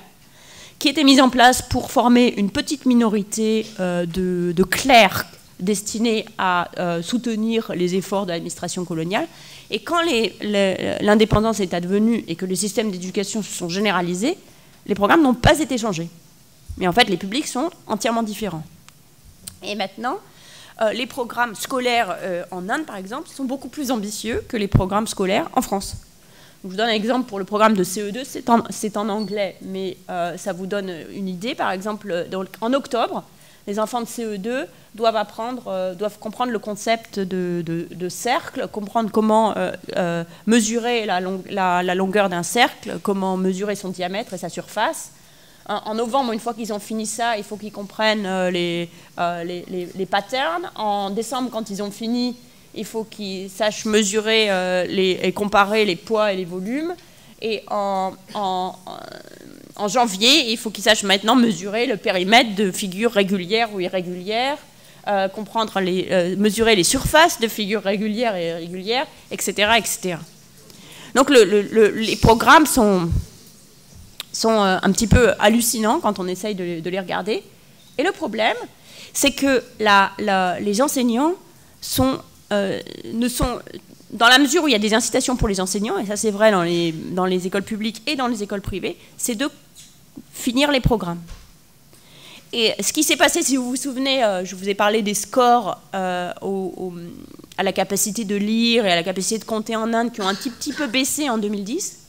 qui étaient mis en place pour former une petite minorité de clercs destinés à soutenir les efforts de l'administration coloniale. Et quand l'indépendance est advenue et que les systèmes d'éducation se sont généralisés, les programmes n'ont pas été changés. Mais en fait, les publics sont entièrement différents. Et maintenant, les programmes scolaires en Inde, par exemple, sont beaucoup plus ambitieux que les programmes scolaires en France. Je vous donne un exemple pour le programme de CE2, c'est en anglais, mais ça vous donne une idée. Par exemple, en octobre, les enfants de CE2 doivent comprendre le concept de cercle, comprendre comment mesurer la longueur d'un cercle, comment mesurer son diamètre et sa surface. En novembre, une fois qu'ils ont fini ça, il faut qu'ils comprennent les patterns. En décembre, quand ils ont fini, il faut qu'ils sachent mesurer et comparer les poids et les volumes. Et en janvier, il faut qu'ils sachent maintenant mesurer le périmètre de figures régulières ou irrégulières, mesurer les surfaces de figures régulières et irrégulières, etc. etc. Donc les programmes sont un petit peu hallucinants quand on essaye de les regarder. Et le problème, c'est que les enseignants dans la mesure où il y a des incitations pour les enseignants, et ça c'est vrai dans les écoles publiques et dans les écoles privées, c'est de finir les programmes. Et ce qui s'est passé, si vous vous souvenez, je vous ai parlé des scores à la capacité de lire et à la capacité de compter en Inde qui ont un petit peu baissé en 2010.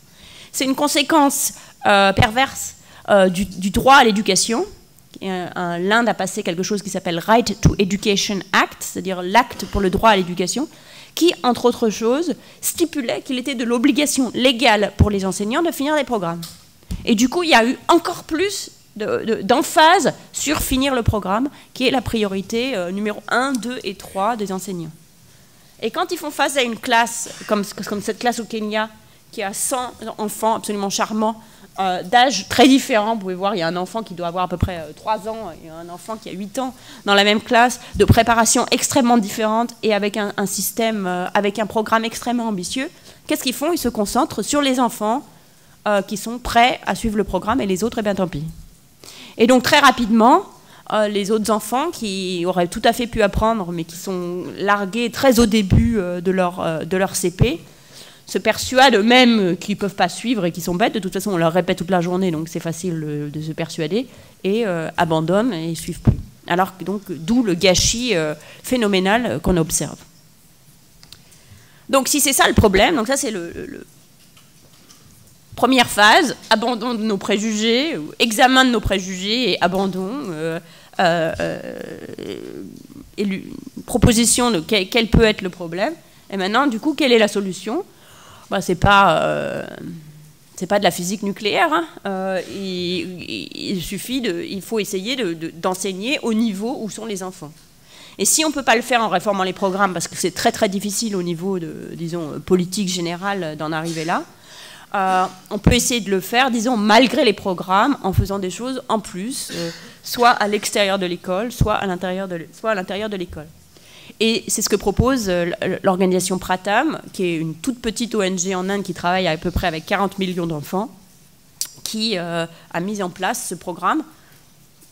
C'est une conséquence perverse du droit à l'éducation. L'Inde a passé quelque chose qui s'appelle Right to Education Act, c'est-à-dire l'acte pour le droit à l'éducation, qui, entre autres choses, stipulait qu'il était de l'obligation légale pour les enseignants de finir les programmes. Et du coup, il y a eu encore plus d'emphase sur finir le programme, qui est la priorité numéro 1, 2 et 3 des enseignants. Et quand ils font face à une classe, comme cette classe au Kenya, qui a 100 enfants absolument charmants, d'âges très différents. Vous pouvez voir, il y a un enfant qui doit avoir à peu près 3 ans, il y a un enfant qui a 8 ans dans la même classe, de préparation extrêmement différente et avec un système, avec un programme extrêmement ambitieux. Qu'est-ce qu'ils font? Ils se concentrent sur les enfants qui sont prêts à suivre le programme et les autres, eh bien tant pis. Et donc très rapidement, les autres enfants qui auraient tout à fait pu apprendre mais qui sont largués très au début de leur CP se persuadent eux-mêmes qu'ils ne peuvent pas suivre et qu'ils sont bêtes. De toute façon, on leur répète toute la journée, donc c'est facile de se persuader, et abandonnent et ne suivent plus. Alors donc, d'où le gâchis phénoménal qu'on observe. Donc si c'est ça le problème, donc ça c'est première phase, abandon de nos préjugés, ou examen de nos préjugés et abandon, proposition de quel peut être le problème. Et maintenant, du coup, quelle est la solution? Ben, c'est pas de la physique nucléaire. Hein. Il faut essayer d'enseigner au niveau où sont les enfants. Et si on ne peut pas le faire en réformant les programmes, parce que c'est très très difficile au niveau de, disons, politique générale d'en arriver là, on peut essayer de le faire, disons, malgré les programmes, en faisant des choses en plus, soit à l'extérieur de l'école, soit à l'intérieur de l'école. Et c'est ce que propose l'organisation Pratham, qui est une toute petite ONG en Inde qui travaille à peu près avec 40 millions d'enfants, qui a mis en place ce programme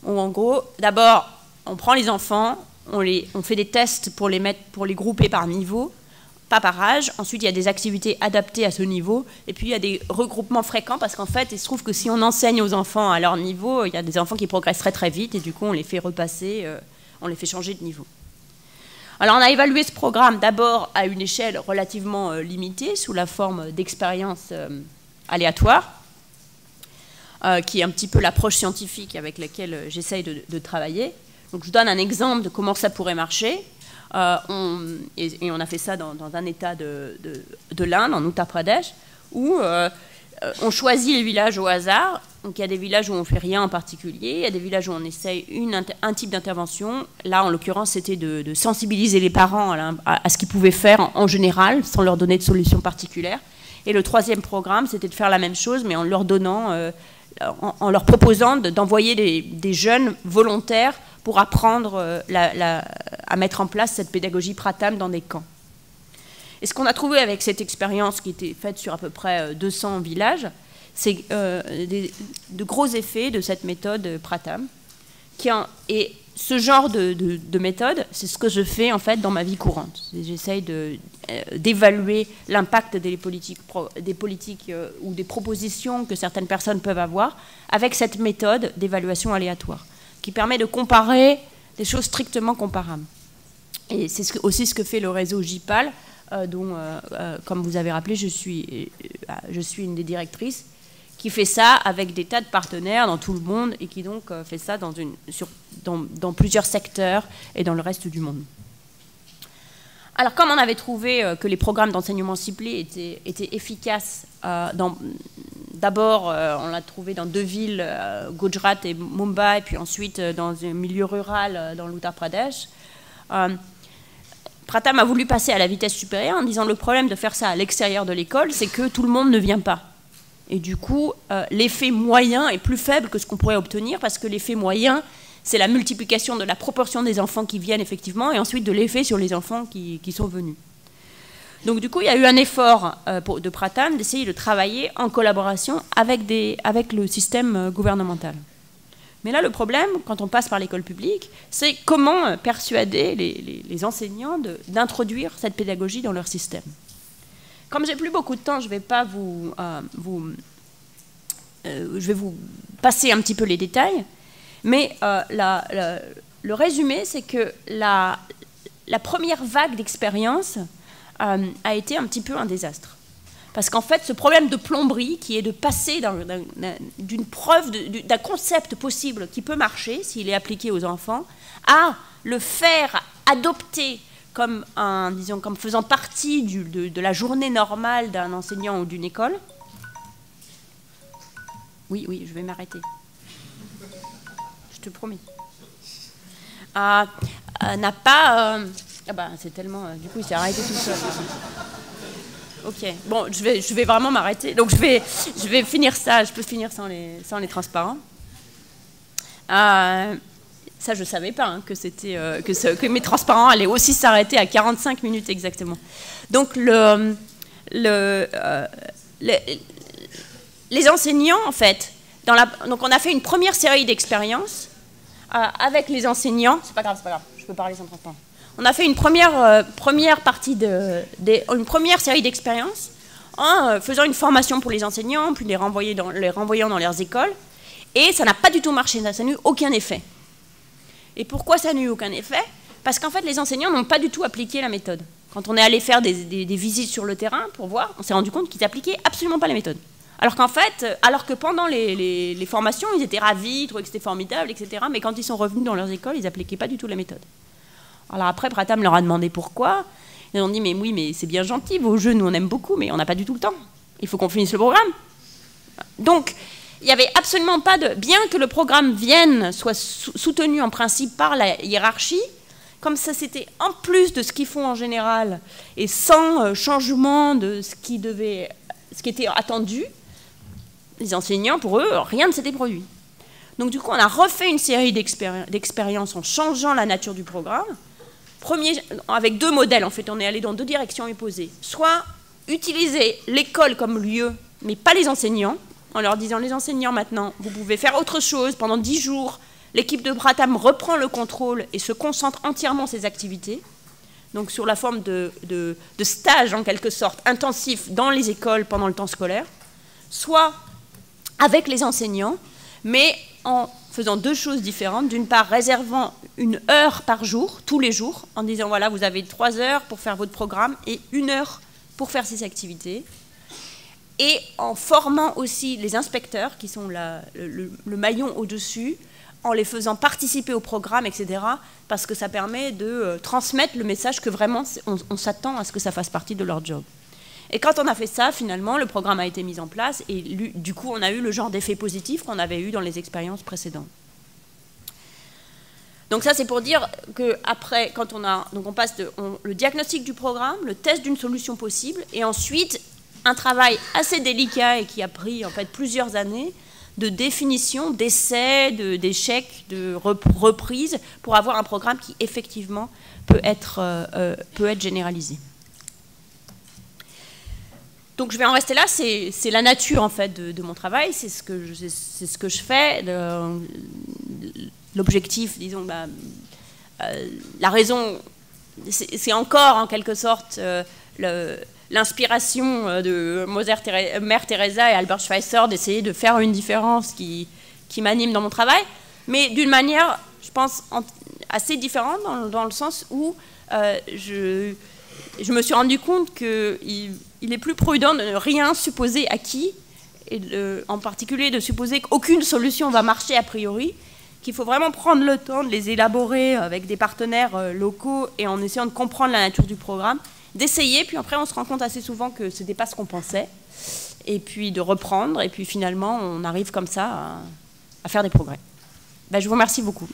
où, en gros, d'abord, on prend les enfants, on fait des tests pour les grouper par niveau, pas par âge. Ensuite, il y a des activités adaptées à ce niveau. Et puis, il y a des regroupements fréquents parce qu'en fait, il se trouve que si on enseigne aux enfants à leur niveau, il y a des enfants qui progressent très très vite et du coup, on les fait repasser, on les fait changer de niveau. Alors, on a évalué ce programme d'abord à une échelle relativement limitée, sous la forme d'expériences aléatoires, qui est un petit peu l'approche scientifique avec laquelle j'essaye de travailler. Donc, je vous donne un exemple de comment ça pourrait marcher. Et on a fait ça dans un état de l'Inde, en Uttar Pradesh, où on choisit les villages au hasard. Donc il y a des villages où on ne fait rien en particulier, il y a des villages où on essaye un type d'intervention. Là, en l'occurrence, c'était de sensibiliser les parents à ce qu'ils pouvaient faire en général, sans leur donner de solution particulière. Et le troisième programme, c'était de faire la même chose, mais en leur donnant, en leur proposant d'envoyer des jeunes volontaires pour apprendre à mettre en place cette pédagogie Pratham dans des camps. Et ce qu'on a trouvé avec cette expérience qui était faite sur à peu près 200 villages, c'est de gros effets de cette méthode Pratham. Et ce genre de méthode, c'est ce que je fais en fait dans ma vie courante. J'essaye d'évaluer l'impact des politiques ou des propositions que certaines personnes peuvent avoir avec cette méthode d'évaluation aléatoire, qui permet de comparer des choses strictement comparables. Et c'est aussi ce que fait le réseau JIPAL, dont, comme vous avez rappelé, je suis une des directrices, qui fait ça avec des tas de partenaires dans tout le monde et qui donc fait ça dans plusieurs secteurs et dans le reste du monde. Alors, comme on avait trouvé que les programmes d'enseignement ciblé étaient efficaces, d'abord, on l'a trouvé dans 2 villes, Gujarat et Mumbai, puis ensuite dans un milieu rural dans l'Uttar Pradesh. Pratham a voulu passer à la vitesse supérieure en disant le problème de faire ça à l'extérieur de l'école, c'est que tout le monde ne vient pas. Et du coup, l'effet moyen est plus faible que ce qu'on pourrait obtenir, parce que l'effet moyen, c'est la multiplication de la proportion des enfants qui viennent effectivement, et ensuite de l'effet sur les enfants qui sont venus. Donc du coup, il y a eu un effort de Pratham d'essayer de travailler en collaboration avec le système gouvernemental. Mais là, le problème, quand on passe par l'école publique, c'est comment persuader les enseignants d'introduire cette pédagogie dans leur système. Comme j'ai plus beaucoup de temps, je vais pas je vais vous passer un petit peu les détails, mais le résumé, c'est que la première vague d'expérience a été un petit peu un désastre. Parce qu'en fait, ce problème de plomberie, qui est de passer d'une preuve, d'un concept possible qui peut marcher, s'il est appliqué aux enfants, à le faire adopter comme faisant partie de la journée normale d'un enseignant ou d'une école. Oui, je vais m'arrêter. Je te promets. N'a pas... c'est tellement... du coup, il s'est arrêté tout seul. Ok, bon, je vais vraiment m'arrêter. Donc, je vais finir ça. Je peux finir sans les transparents. Ça, je ne savais pas hein, que mes transparents allaient aussi s'arrêter à 45 minutes exactement. Donc, les enseignants, en fait, donc on a fait une première série d'expériences avec les enseignants. C'est pas grave, je peux parler sans transparent. On a fait une première série d'expériences en faisant une formation pour les enseignants, puis les renvoyant dans leurs écoles. Et ça n'a pas du tout marché, ça n'a eu aucun effet. Et pourquoi ça n'a eu aucun effet? Parce qu'en fait, les enseignants n'ont pas du tout appliqué la méthode. Quand on est allé faire des visites sur le terrain pour voir, on s'est rendu compte qu'ils n'appliquaient absolument pas la méthode. Alors qu'en fait, alors que pendant les formations, ils étaient ravis, ils trouvaient que c'était formidable, etc. Mais quand ils sont revenus dans leurs écoles, ils n'appliquaient pas du tout la méthode. Alors après, Pratham leur a demandé pourquoi. Ils ont dit, mais oui, mais c'est bien gentil, vos jeux, nous on aime beaucoup, mais on n'a pas du tout le temps. Il faut qu'on finisse le programme. Donc, il n'y avait absolument pas de... Bien que le programme soit soutenu en principe par la hiérarchie, comme ça c'était en plus de ce qu'ils font en général, et sans changement de ce qui était attendu, les enseignants, pour eux, rien ne s'était produit. Donc du coup, on a refait une série d'expériences en changeant la nature du programme. Avec 2 modèles, en fait, on est allé dans 2 directions opposées. Soit utiliser l'école comme lieu, mais pas les enseignants, en leur disant, les enseignants, maintenant, vous pouvez faire autre chose pendant 10 jours. L'équipe de Pratham reprend le contrôle et se concentre entièrement sur ses activités. Donc sur la forme de stage, en quelque sorte, intensif dans les écoles pendant le temps scolaire. Soit avec les enseignants, mais en faisant 2 choses différentes. D'une part, réservant 1 heure par jour, tous les jours, en disant, voilà, vous avez 3 heures pour faire votre programme et 1 heure pour faire ces activités. Et en formant aussi les inspecteurs, qui sont le maillon au-dessus, en les faisant participer au programme, etc., parce que ça permet de transmettre le message que vraiment on s'attend à ce que ça fasse partie de leur job. Et quand on a fait ça, finalement, le programme a été mis en place et du coup, on a eu le genre d'effet positif qu'on avait eu dans les expériences précédentes. Donc ça, c'est pour dire qu'après, quand on passe le diagnostic du programme, le test d'une solution possible, et ensuite un travail assez délicat et qui a pris en fait plusieurs années de définition, d'essais, d'échecs, de reprises, pour avoir un programme qui effectivement peut être généralisé. Donc je vais en rester là, c'est la nature en fait de mon travail, c'est ce que je fais. L'objectif, disons, la raison, c'est encore en quelque sorte l'inspiration de Mère Teresa et Albert Schweitzer d'essayer de faire une différence qui m'anime dans mon travail, mais d'une manière, je pense, assez différente dans le sens où je me suis rendu compte qu'il est plus prudent de ne rien supposer acquis, et en particulier de supposer qu'aucune solution va marcher a priori, qu'il faut vraiment prendre le temps de les élaborer avec des partenaires locaux et en essayant de comprendre la nature du programme, d'essayer, puis après on se rend compte assez souvent que ce n'était pas ce qu'on pensait, et puis de reprendre, et puis finalement on arrive comme ça à faire des progrès. Je vous remercie beaucoup.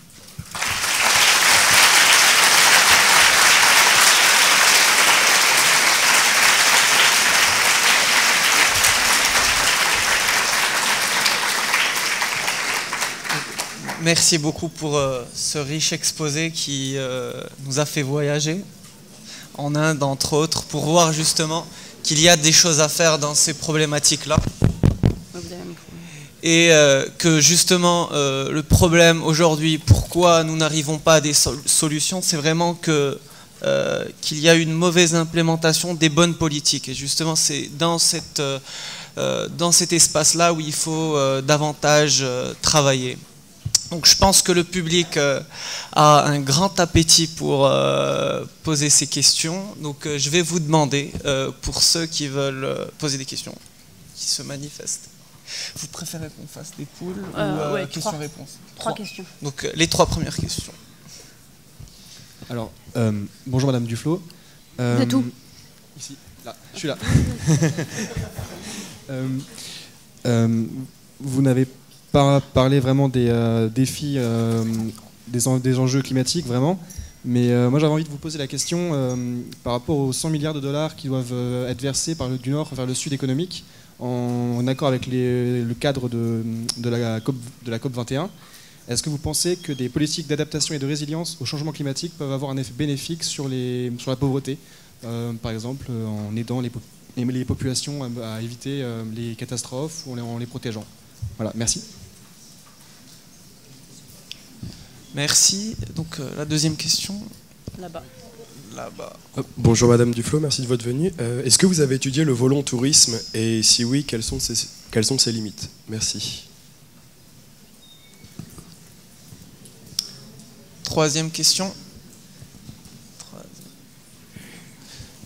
Merci beaucoup pour ce riche exposé qui nous a fait voyager en Inde, entre autres, pour voir justement qu'il y a des choses à faire dans ces problématiques-là. Et que justement, le problème aujourd'hui, pourquoi nous n'arrivons pas à des solutions, c'est vraiment qu'il y a une mauvaise implémentation des bonnes politiques. Et justement, c'est dans cet espace-là où il faut davantage travailler. Donc je pense que le public a un grand appétit pour poser ces questions. Donc je vais vous demander, pour ceux qui veulent poser des questions, qui se manifestent. Vous préférez qu'on fasse des poules ou questions-réponses? 3 questions. Donc les 3 premières questions. Alors, bonjour Madame Duflo. Vous êtes où? Ici, là, je suis là. Vous n'avez pas parlé vraiment des défis, des enjeux climatiques, vraiment. Mais moi, j'avais envie de vous poser la question par rapport aux 100 milliards de dollars qui doivent être versés du nord vers le sud économique, en accord avec le cadre de la COP 21. Est-ce que vous pensez que des politiques d'adaptation et de résilience au changement climatique peuvent avoir un effet bénéfique sur la pauvreté, par exemple en aidant les populations à éviter les catastrophes ou en les protégeant? Voilà, merci. Merci. Donc la deuxième question. Là-bas. là-bas. Bonjour Madame Duflo, merci de votre venue. Est-ce que vous avez étudié le volontourisme et si oui, quelles sont ses limites? Merci. Troisième question.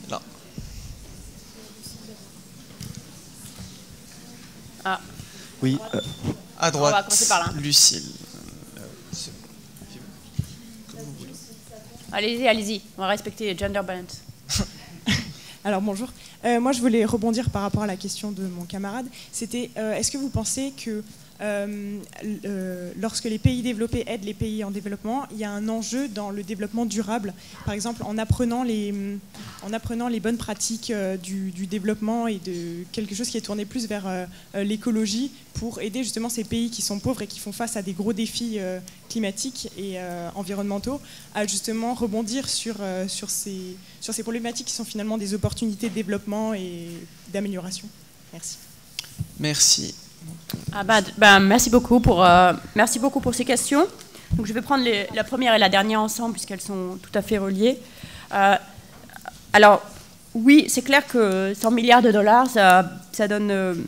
Là. Ah. Oui. À droite. On va commencer par là. Lucille. Allez-y, allez-y. On va respecter les gender balance. Alors bonjour. Moi je voulais rebondir par rapport à la question de mon camarade. C'était est-ce que vous pensez que lorsque les pays développés aident les pays en développement, il y a un enjeu dans le développement durable, par exemple en apprenant les bonnes pratiques du développement et de quelque chose qui est tourné plus vers l'écologie pour aider justement ces pays qui sont pauvres et qui font face à des gros défis climatiques et environnementaux à justement rebondir sur ces problématiques qui sont finalement des opportunités de développement et d'amélioration. Merci. Merci. Merci beaucoup pour ces questions. Donc, je vais prendre la première et la dernière ensemble puisqu'elles sont tout à fait reliées. Alors, oui, c'est clair que 100 milliards de dollars, ça donne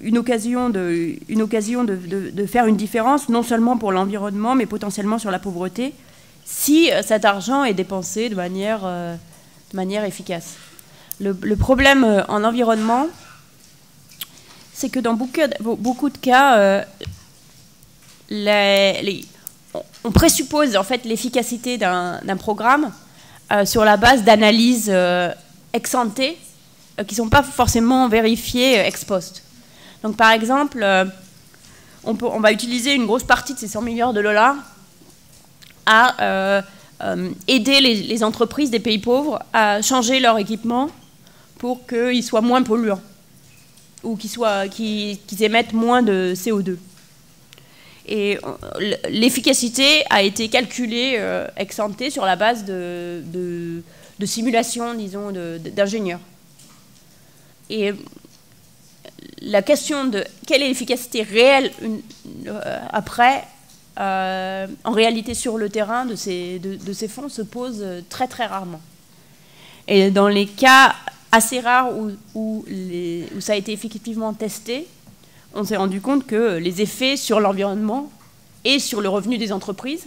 une occasion de faire une différence, non seulement pour l'environnement, mais potentiellement sur la pauvreté, si cet argent est dépensé de manière efficace. Le problème en environnement, c'est que dans beaucoup de cas, on présuppose en fait l'efficacité d'un programme sur la base d'analyses ex ante qui ne sont pas forcément vérifiées ex post. Donc par exemple, on va utiliser une grosse partie de ces 100 milliards de dollars à aider les entreprises des pays pauvres à changer leur équipement pour qu'ils soient moins polluants ou qu'ils émettent moins de CO2. Et l'efficacité a été calculée ex ante sur la base de simulations, disons, d'ingénieurs. Et la question de quelle est l'efficacité réelle après, en réalité sur le terrain de ces fonds se pose très très rarement. Et dans les cas assez rares où ça a été effectivement testé, on s'est rendu compte que les effets sur l'environnement et sur le revenu des entreprises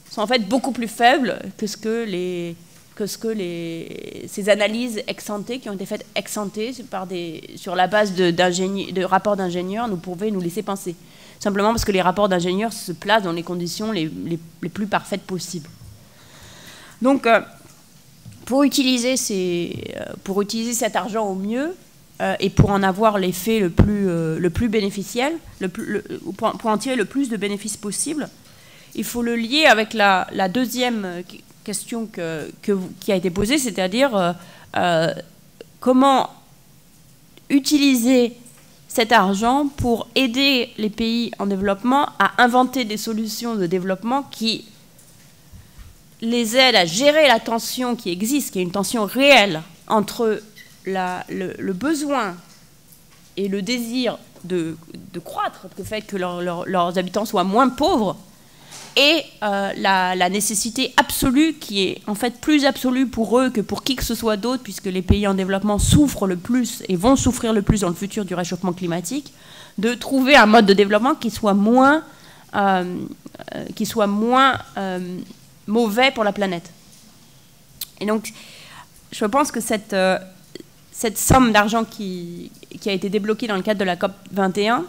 sont en fait beaucoup plus faibles que ces analyses ex ante qui ont été faites ex ante sur la base de rapports d'ingénieurs pouvaient nous laisser penser. Simplement parce que les rapports d'ingénieurs se placent dans les conditions les plus parfaites possibles. Donc, pour utiliser cet argent au mieux et pour en avoir l'effet le plus bénéficiel, pour en tirer le plus de bénéfices possible, il faut le lier avec la deuxième question qui a été posée, c'est-à-dire comment utiliser cet argent pour aider les pays en développement à inventer des solutions de développement qui les aident à gérer la tension qui existe, qui est une tension réelle entre le besoin et le désir de croître, le fait que leurs habitants soient moins pauvres, et la nécessité absolue, qui est en fait plus absolue pour eux que pour qui que ce soit d'autre, puisque les pays en développement souffrent le plus et vont souffrir le plus dans le futur du réchauffement climatique, de trouver un mode de développement qui soit moins mauvais pour la planète. Et donc, je pense que cette somme d'argent qui a été débloquée dans le cadre de la COP 21,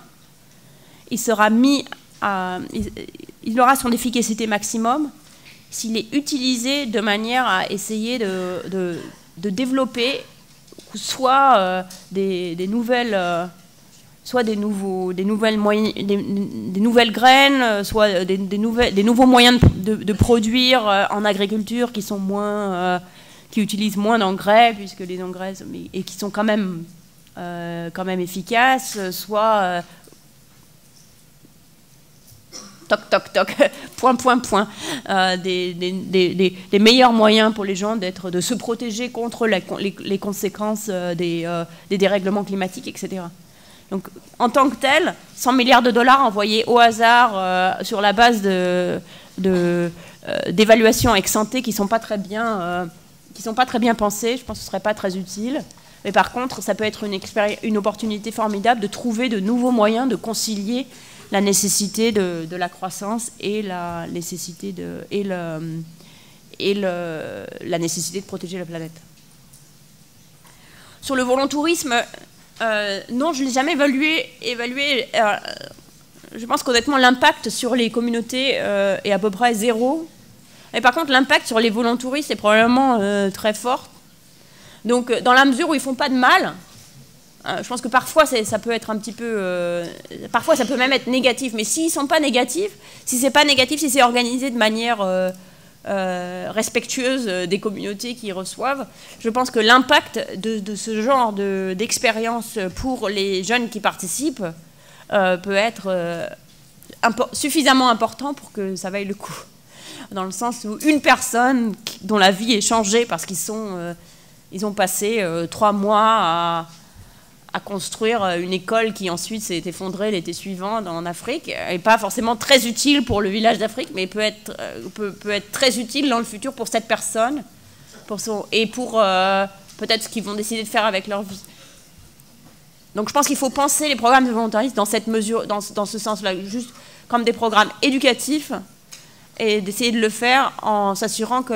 il aura son efficacité maximum s'il est utilisé de manière à essayer de développer soit des nouvelles graines, soit des nouveaux moyens de produire en agriculture qui utilisent moins d'engrais, puisque les engrais et qui sont quand même efficaces, soit des meilleurs moyens pour les gens de se protéger contre les conséquences des dérèglements climatiques, etc. Donc, en tant que tel, 100 milliards de dollars envoyés au hasard sur la base d'évaluation ex ante qui sont pas très bien pensées. Je pense que ce serait pas très utile. Mais par contre, ça peut être une opportunité formidable de trouver de nouveaux moyens de concilier la nécessité de la croissance et la nécessité de protéger la planète. Sur le volontourisme, non, je ne l'ai jamais évalué. Je pense qu'honnêtement, l'impact sur les communautés est à peu près zéro. Et par contre, l'impact sur les volontouristes est probablement très fort. Donc, dans la mesure où ils ne font pas de mal, je pense que parfois, ça peut être un petit peu... parfois, ça peut même être négatif. Mais s'ils ne sont pas négatifs, si ce n'est pas négatif, si c'est organisé de manière respectueuse des communautés qui reçoivent, je pense que l'impact de ce genre d'expérience pour les jeunes qui participent peut être suffisamment important pour que ça vaille le coup. Dans le sens où une personne dont la vie est changée parce ils ont passé 3 mois à construire une école qui ensuite s'est effondrée l'été suivant en Afrique, et pas forcément très utile pour le village d'Afrique, mais peut être très utile dans le futur pour cette personne, et pour peut-être ce qu'ils vont décider de faire avec leur vie. Donc je pense qu'il faut penser les programmes de volontarisme dans cette mesure, dans ce sens-là, juste comme des programmes éducatifs, et d'essayer de le faire en s'assurant que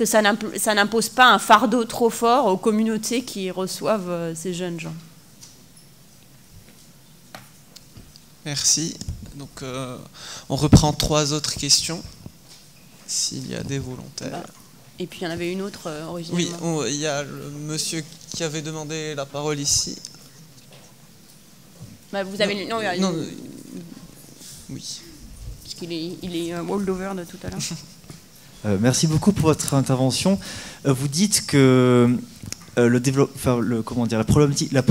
ça n'impose pas un fardeau trop fort aux communautés qui reçoivent ces jeunes gens. Merci. Donc on reprend 3 autres questions, s'il y a des volontaires. Et puis il y en avait une autre originalement. Oui, il y a le monsieur qui avait demandé la parole ici. Vous avez... Non, oui. Parce qu'il est hold over de tout à l'heure. Merci beaucoup pour votre intervention. Vous dites que la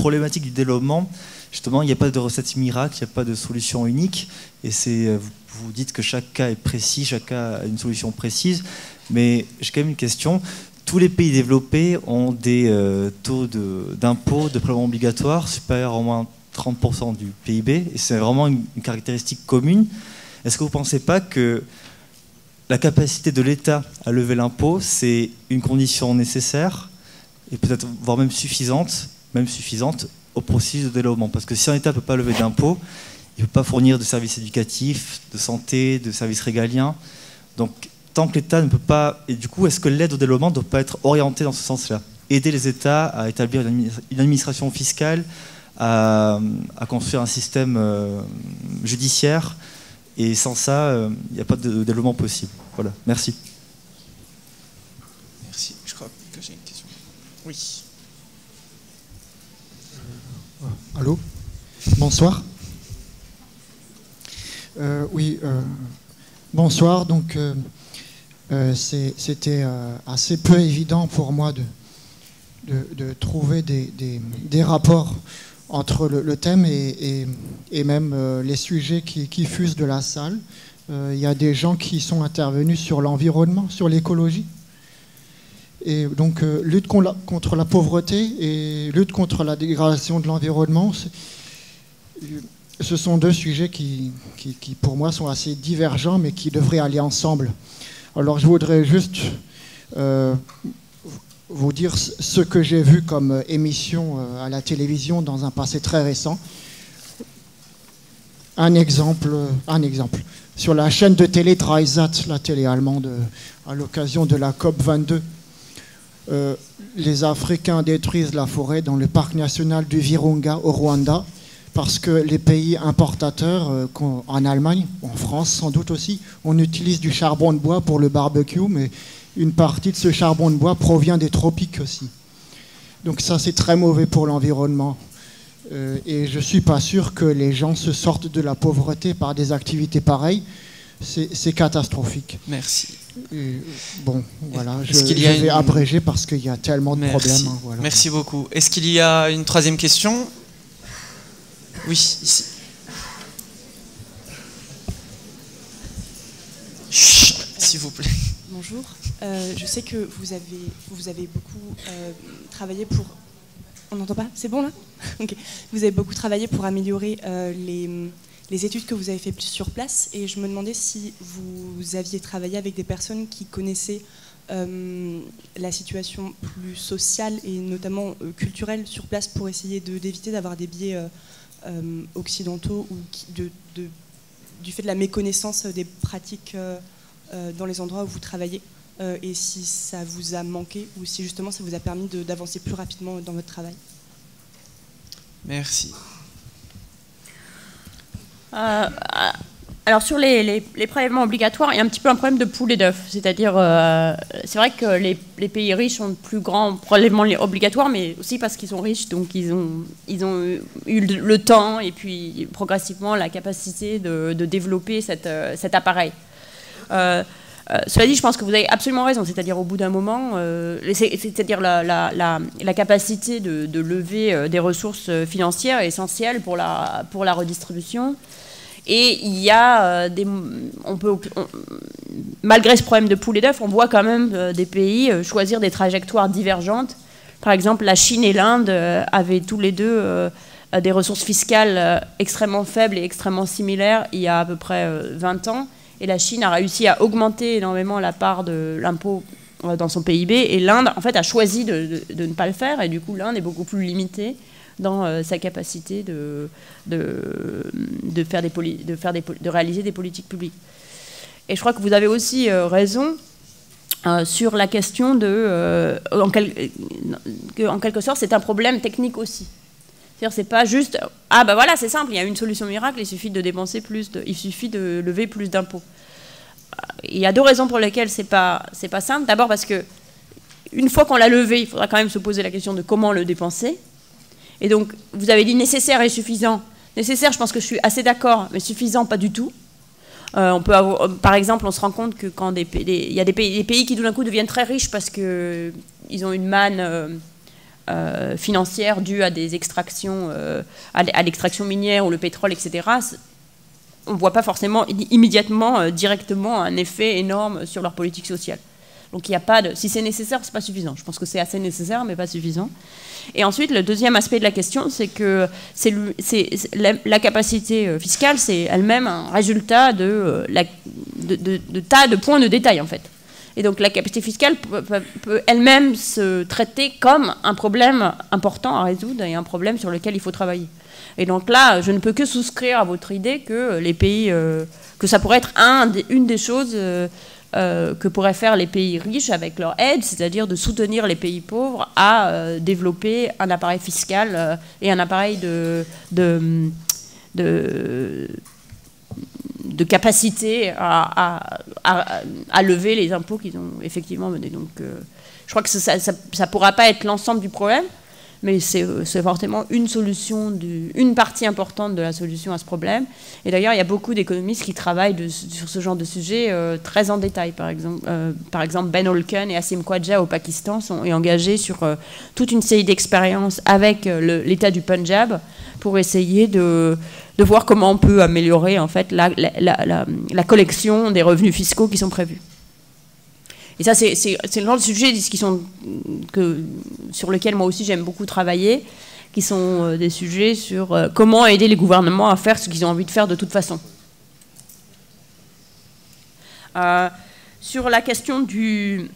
problématique du développement, justement, il n'y a pas de recette miracle, il n'y a pas de solution unique. Et vous dites que chaque cas est précis, chaque cas a une solution précise. Mais j'ai quand même une question. Tous les pays développés ont des taux d'impôt, de prélèvement obligatoire supérieurs à au moins 30% du PIB. Et c'est vraiment une caractéristique commune. Est-ce que vous ne pensez pas que la capacité de l'État à lever l'impôt, c'est une condition nécessaire et peut-être voire même suffisante au processus de développement? Parce que si un État ne peut pas lever d'impôt, il ne peut pas fournir de services éducatifs, de santé, de services régaliens. Donc tant que l'État ne peut pas... Et du coup, est-ce que l'aide au développement ne doit pas être orientée dans ce sens-là? Aider les États à établir une administration fiscale, à construire un système judiciaire. Et sans ça, il n'y a pas de développement possible. Voilà, merci. Merci. Je crois que j'ai une question. Oui. Allô? Bonsoir. Bonsoir. Donc, c'était assez peu évident pour moi de trouver des rapports entre le thème et même les sujets qui fusent de la salle. Il y a des gens qui sont intervenus sur l'environnement, sur l'écologie. Et donc, lutte contre la pauvreté et lutte contre la dégradation de l'environnement, ce sont 2 sujets qui, pour moi, sont assez divergents, mais qui devraient aller ensemble. Alors, je voudrais juste vous dire ce que j'ai vu comme émission à la télévision dans un passé très récent. Un exemple. Sur la chaîne de télé Dreisat, la télé allemande, à l'occasion de la COP 22, les Africains détruisent la forêt dans le parc national du Virunga au Rwanda parce que les pays importateurs, en Allemagne, en France sans doute aussi, on utilise du charbon de bois pour le barbecue, mais une partie de ce charbon de bois provient des tropiques aussi. Donc ça, c'est très mauvais pour l'environnement. Et je ne suis pas sûr que les gens se sortent de la pauvreté par des activités pareilles. C'est catastrophique. Merci. Bon, voilà, je vais abréger parce qu'il y a tellement de problèmes. Hein, voilà. Merci beaucoup. Est-ce qu'il y a une 3e question? Oui, ici. Chut, s'il vous plaît. Bonjour. Je sais que vous avez beaucoup travaillé pour... On n'entend pas? C'est bon là? Okay. Vous avez beaucoup travaillé pour améliorer les études que vous avez faites sur place, et je me demandais si vous aviez travaillé avec des personnes qui connaissaient la situation plus sociale et notamment culturelle sur place pour essayer d'éviter d'avoir des biais occidentaux ou du fait de la méconnaissance des pratiques dans les endroits où vous travaillez, et si ça vous a manqué ou si justement ça vous a permis d'avancer plus rapidement dans votre travail. Merci. Alors sur les prélèvements obligatoires, il y a un petit peu un problème de poule et d'œuf. C'est-à-dire, c'est vrai que les pays riches ont de plus grands prélèvements obligatoires, mais aussi parce qu'ils sont riches, donc ils ont eu le temps et puis progressivement la capacité de développer cet appareil. Cela dit, je pense que vous avez absolument raison. C'est-à-dire, au bout d'un moment, c'est-à-dire la capacité de lever des ressources financières est essentielle pour la redistribution. Et il y a malgré ce problème de poule et d'œuf, on voit quand même des pays choisir des trajectoires divergentes. Par exemple, la Chine et l'Inde avaient tous les deux des ressources fiscales extrêmement faibles et extrêmement similaires il y a à peu près 20 ans. Et la Chine a réussi à augmenter énormément la part de l'impôt dans son PIB. Et l'Inde, en fait, a choisi de ne pas le faire. Et du coup, l'Inde est beaucoup plus limitée dans sa capacité de réaliser des politiques publiques. Et je crois que vous avez aussi raison sur la question en quelque sorte, c'est un problème technique aussi. C'est-à-dire, c'est pas juste voilà, c'est simple, il y a une solution miracle, il suffit de dépenser il suffit de lever plus d'impôts. Il y a deux raisons pour lesquelles c'est pas simple. D'abord parce que une fois qu'on l'a levé, il faudra quand même se poser la question de comment le dépenser. Et donc, vous avez dit nécessaire et suffisant. Nécessaire, je pense que je suis assez d'accord, mais suffisant, pas du tout. On peut avoir, par exemple, on se rend compte que quand il y a des pays qui, tout d'un coup, deviennent très riches parce qu'ils ont une manne financière due à des extractions, à l'extraction minière ou le pétrole, etc., on ne voit pas forcément immédiatement, directement, un effet énorme sur leur politique sociale. Donc il n'y a pas si c'est nécessaire, c'est pas suffisant. Je pense que c'est assez nécessaire, mais pas suffisant. Et ensuite, le deuxième aspect de la question, c'est que la capacité fiscale, c'est elle-même un résultat de tas de points de détail, en fait. Et donc la capacité fiscale peut elle-même se traiter comme un problème important à résoudre et un problème sur lequel il faut travailler. Et donc là, je ne peux que souscrire à votre idée que les pays, que ça pourrait être une des choses que pourraient faire les pays riches avec leur aide, c'est-à-dire de soutenir les pays pauvres à développer un appareil fiscal et un appareil de capacité à lever les impôts qu'ils ont effectivement menés. Donc, je crois que ça ne pourra pas être l'ensemble du problème, mais c'est forcément une solution, une partie importante de la solution à ce problème. Et d'ailleurs, il y a beaucoup d'économistes qui travaillent sur ce genre de sujet très en détail. Par exemple, Ben Holken et Asim Khwaja au Pakistan sont engagés sur toute une série d'expériences avec l'État du Punjab pour essayer de voir comment on peut améliorer en fait, la collection des revenus fiscaux qui sont prévus. Et ça, c'est le genre de sujet sur lequel moi aussi j'aime beaucoup travailler, qui sont des sujets sur comment aider les gouvernements à faire ce qu'ils ont envie de faire de toute façon. Sur la question je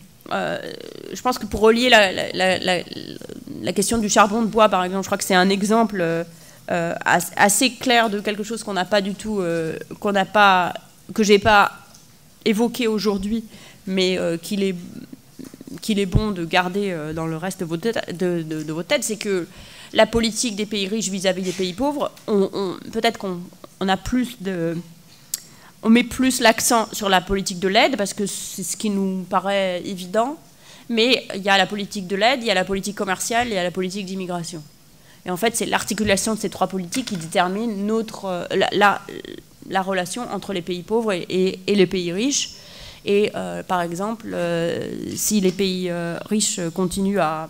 pense que pour relier la question du charbon de bois, par exemple, je crois que c'est un exemple assez clair de quelque chose qu'on n'a pas du tout, que j'ai pas évoqué aujourd'hui, mais qu'il est bon de garder dans le reste de vos têtes, c'est que la politique des pays riches vis-à-vis des pays pauvres, peut-être qu'on met plus l'accent sur la politique de l'aide, parce que c'est ce qui nous paraît évident, mais il y a la politique de l'aide, il y a la politique commerciale, il y a la politique d'immigration. Et en fait, c'est l'articulation de ces trois politiques qui détermine la relation entre les pays pauvres et les pays riches. Et par exemple, si les pays riches continuent à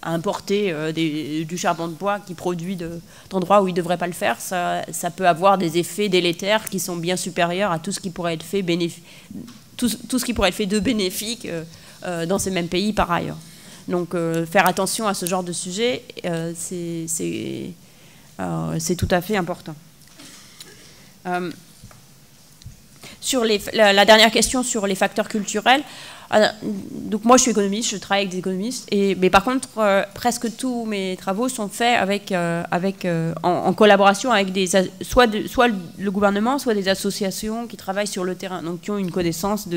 importer du charbon de bois qui produit d'endroits où ils ne devraient pas le faire, ça peut avoir des effets délétères qui sont bien supérieurs à tout ce qui pourrait être fait, tout ce qui pourrait être fait de bénéfique dans ces mêmes pays par ailleurs. Donc faire attention à ce genre de sujet, C'est tout à fait important. Sur la dernière question sur les facteurs culturels, donc moi je suis économiste, je travaille avec des économistes, mais par contre presque tous mes travaux sont faits en collaboration avec soit le gouvernement, soit des associations qui travaillent sur le terrain, donc qui ont une connaissance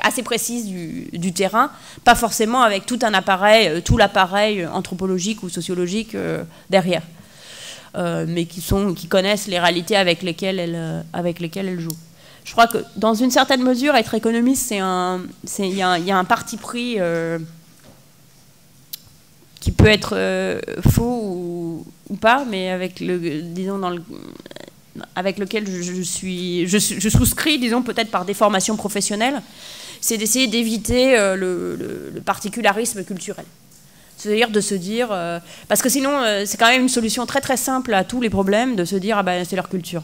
assez précise du terrain, pas forcément avec tout l'appareil anthropologique ou sociologique derrière. Mais qui connaissent les réalités avec lesquelles elles jouent. Je crois que dans une certaine mesure, être économiste, il y a un parti pris qui peut être faux ou pas, mais avec lequel je souscris, disons peut-être par des formations professionnelles, c'est d'essayer d'éviter le particularisme culturel. C'est-à-dire de se dire... parce que sinon, c'est quand même une solution très très simple à tous les problèmes, de se dire, c'est leur culture.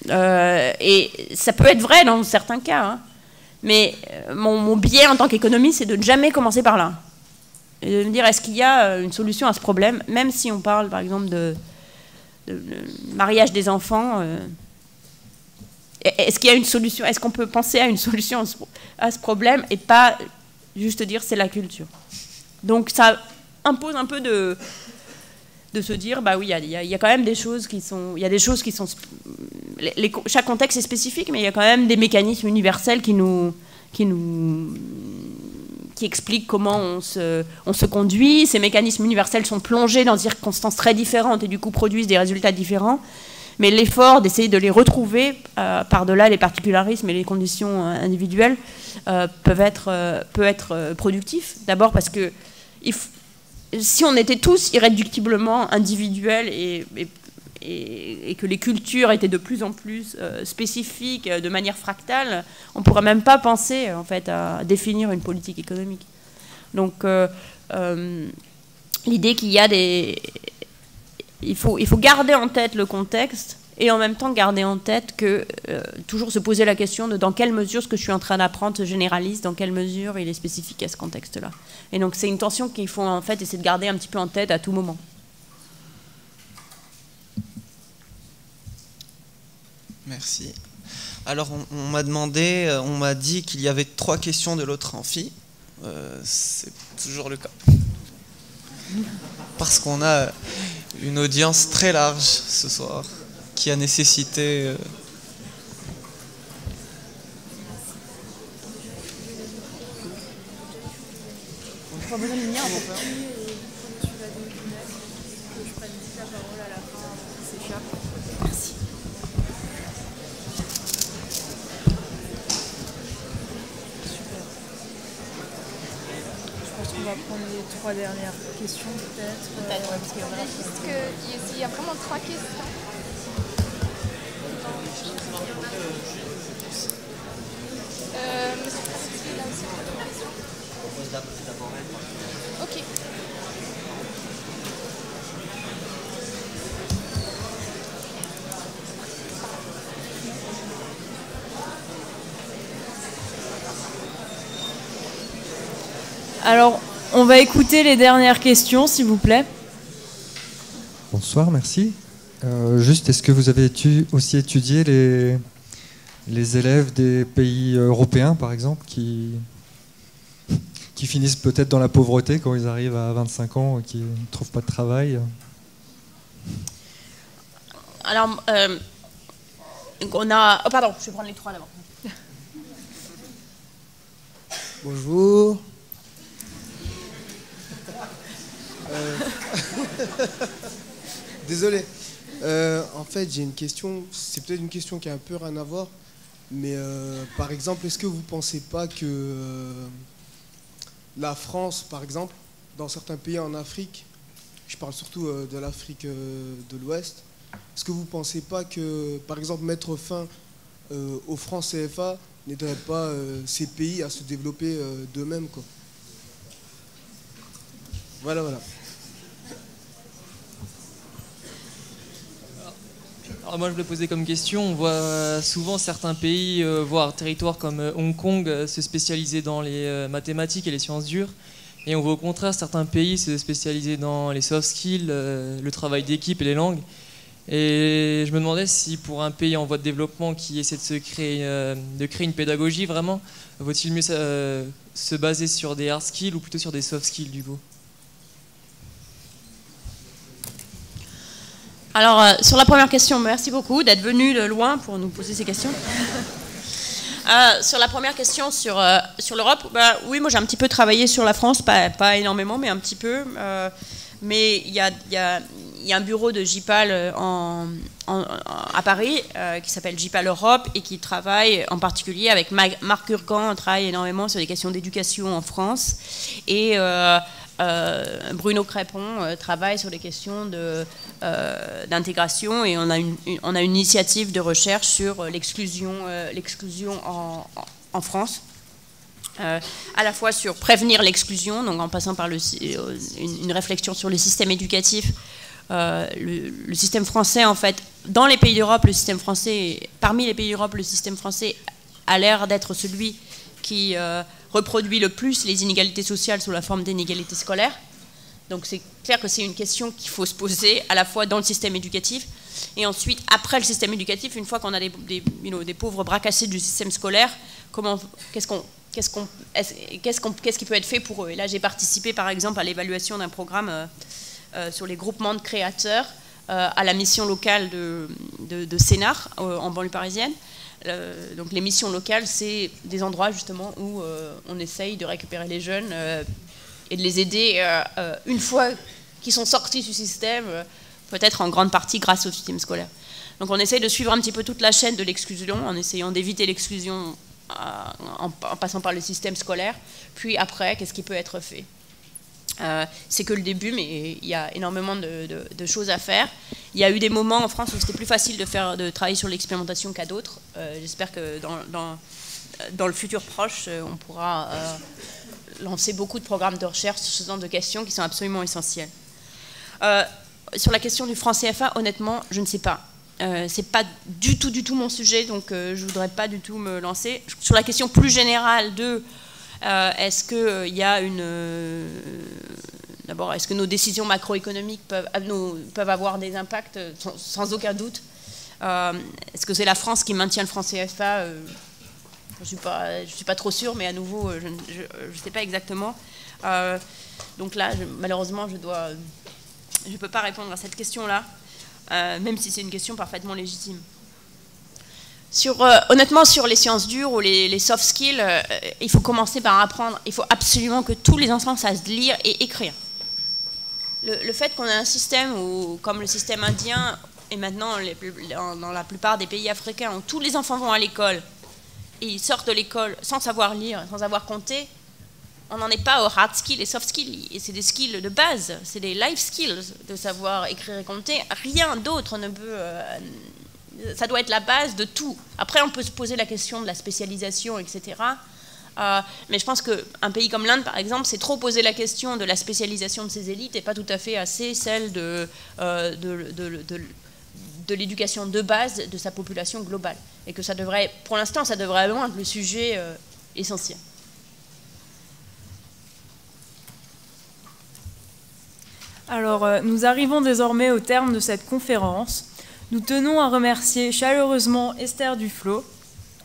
Et ça peut être vrai dans certains cas, hein, mais mon biais en tant qu'économiste, c'est de ne jamais commencer par là. Et de me dire, est-ce qu'il y a une solution à ce problème, même si on parle, par exemple, de mariage des enfants, est-ce qu'il y a une solution, est-ce qu'on peut penser à une solution à ce problème et pas juste dire c'est la culture. Donc ça impose un peu de se dire, bah oui, il y a quand même des choses qui sont... Il y a des choses qui sont... chaque contexte est spécifique, mais il y a quand même des mécanismes universels qui expliquent comment on se conduit. Ces mécanismes universels sont plongés dans des circonstances très différentes et du coup produisent des résultats différents. Mais l'effort d'essayer de les retrouver par-delà les particularismes et les conditions individuelles peut être productif. D'abord parce que si on était tous irréductiblement individuels et que les cultures étaient de plus en plus spécifiques de manière fractale, on ne pourrait même pas penser en fait, à définir une politique économique. Donc l'idée qu'il y a il faut garder en tête le contexte et en même temps garder en tête que toujours se poser la question de dans quelle mesure ce que je suis en train d'apprendre se généralise, dans quelle mesure il est spécifique à ce contexte-là. Et donc c'est une tension qu'il faut en fait essayer de garder un petit peu en tête à tout moment. Merci. Alors on m'a dit qu'il y avait 3 questions de l'autre amphi. C'est toujours le cas. Parce qu'on a une audience très large ce soir qui a nécessité... Pas besoin de lumière, on peut. Tu vas donner du neuf, que je prenne vite la parole à la fin, s'échappe. Merci. Super. Je pense qu'on va prendre les 3 dernières questions peut-être. Peut-être, ouais, parce qu'il y a vraiment 3 questions. Monsieur Francis, il a aussi une question. Ok. Alors, on va écouter les dernières questions, s'il vous plaît. Bonsoir, merci. Juste, est-ce que vous avez aussi étudié les élèves des pays européens, par exemple, qui finissent peut-être dans la pauvreté quand ils arrivent à 25 ans et qui ne trouvent pas de travail? Alors, on a... Oh, pardon, je vais prendre les 3 d'abord. Bonjour. Désolé. En fait, j'ai une question. C'est peut-être une question qui a un peu rien à voir. Mais par exemple, est-ce que vous ne pensez pas que la France, par exemple, dans certains pays en Afrique, je parle surtout de l'Afrique de l'Ouest, est-ce que vous ne pensez pas que, par exemple, mettre fin au franc CFA n'aiderait pas ces pays à se développer d'eux-mêmes, quoi? Voilà. Alors moi je voulais poser comme question, on voit souvent certains pays, voire territoires comme Hong Kong, se spécialiser dans les mathématiques et les sciences dures. Et on voit au contraire certains pays se spécialiser dans les soft skills, le travail d'équipe et les langues. Et je me demandais si pour un pays en voie de développement qui essaie de créer une pédagogie vraiment, vaut-il mieux se baser sur des hard skills ou plutôt sur des soft skills du coup? Alors, sur la première question, merci beaucoup d'être venu de loin pour nous poser ces questions. Sur la première question sur l'Europe, oui, moi j'ai un petit peu travaillé sur la France, pas énormément, mais un petit peu. Mais il y a un bureau de JPAL à Paris qui s'appelle JPAL Europe et qui travaille en particulier avec Marc Urgan, on travaille énormément sur les questions d'éducation en France. Et Bruno Crépon travaille sur les questions d'intégration et on a une initiative de recherche sur l'exclusion en France. À la fois sur prévenir l'exclusion, donc en passant par une réflexion sur le système éducatif. Le système français, en fait, dans les pays d'Europe, parmi les pays d'Europe, le système français a l'air d'être celui qui reproduit le plus les inégalités sociales sous la forme d'inégalités scolaires. Donc c'est clair que c'est une question qu'il faut se poser à la fois dans le système éducatif et ensuite après le système éducatif, une fois qu'on a des pauvres bras cassés du système scolaire, qu'est-ce qui peut être fait pour eux? Et là j'ai participé par exemple à l'évaluation d'un programme sur les groupements de créateurs à la mission locale de Sénart en banlieue parisienne. Donc les missions locales, c'est des endroits justement où on essaye de récupérer les jeunes et de les aider une fois qu'ils sont sortis du système, peut-être en grande partie grâce au système scolaire. Donc on essaye de suivre un petit peu toute la chaîne de l'exclusion, en essayant d'éviter l'exclusion en passant par le système scolaire. Puis après, qu'est-ce qui peut être fait? C'est que le début, mais il y a énormément de choses à faire. Il y a eu des moments en France où c'était plus facile de travailler sur l'expérimentation qu'à d'autres. J'espère que dans le futur proche, on pourra lancer beaucoup de programmes de recherche sur ce genre de questions qui sont absolument essentielles. Sur la question du franc CFA, honnêtement, je ne sais pas. C'est pas du tout mon sujet, donc je voudrais pas du tout me lancer. Sur la question plus générale de est-ce qu'il y a d'abord, est-ce que nos décisions macroéconomiques peuvent avoir des impacts sans aucun doute? Est-ce que c'est la France qui maintient le franc CFA? Je suis pas trop sûre, mais à nouveau, je ne sais pas exactement. Donc là, malheureusement, je peux pas répondre à cette question-là, même si c'est une question parfaitement légitime. Honnêtement, sur les sciences dures ou les soft skills, il faut commencer par apprendre. Il faut absolument que tous les enfants sachent lire et écrire. Le fait qu'on ait un système comme le système indien, et maintenant dans la plupart des pays africains, où tous les enfants vont à l'école, et ils sortent de l'école sans savoir lire, sans savoir compter, on n'en est pas aux hard skills et soft skills. C'est des skills de base, c'est des life skills de savoir écrire et compter. Rien d'autre ne peut... ça doit être la base de tout. Après, on peut se poser la question de la spécialisation, etc. Mais je pense qu'un pays comme l'Inde, par exemple, s'est trop posé la question de la spécialisation de ses élites et pas tout à fait assez celle de l'éducation de base de sa population globale. Et que ça devrait, pour l'instant, ça devrait vraiment être le sujet essentiel. Alors, nous arrivons désormais au terme de cette conférence. Nous tenons à remercier chaleureusement Esther Duflo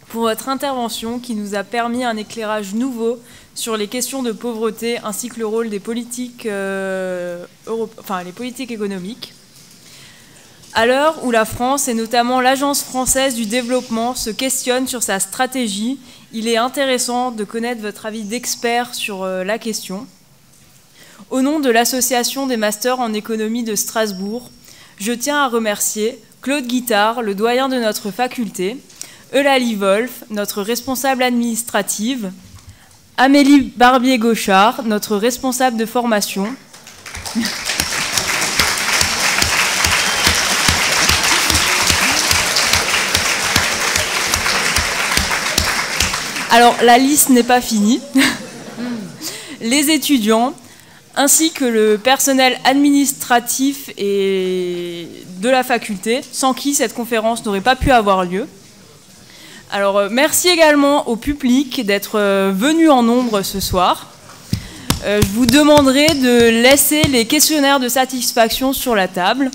pour votre intervention qui nous a permis un éclairage nouveau sur les questions de pauvreté ainsi que le rôle des politiques, les politiques économiques. À l'heure où la France et notamment l'Agence française du développement se questionnent sur sa stratégie, il est intéressant de connaître votre avis d'expert sur la question. Au nom de l'Association des masters en économie de Strasbourg, je tiens à remercier Claude Guittard, le doyen de notre faculté, Eulalie Wolf, notre responsable administrative, Amélie Barbier-Gauchard, notre responsable de formation, alors la liste n'est pas finie, les étudiants, ainsi que le personnel administratif et de la faculté, sans qui cette conférence n'aurait pas pu avoir lieu. Alors, merci également au public d'être venu en nombre ce soir. je vous demanderai de laisser les questionnaires de satisfaction sur la table.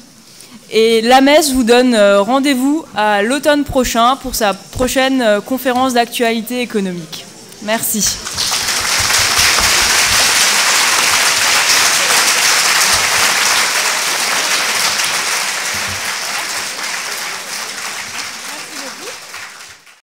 Et l'AMES vous donne rendez-vous à l'automne prochain pour sa prochaine conférence d'actualité économique. Merci.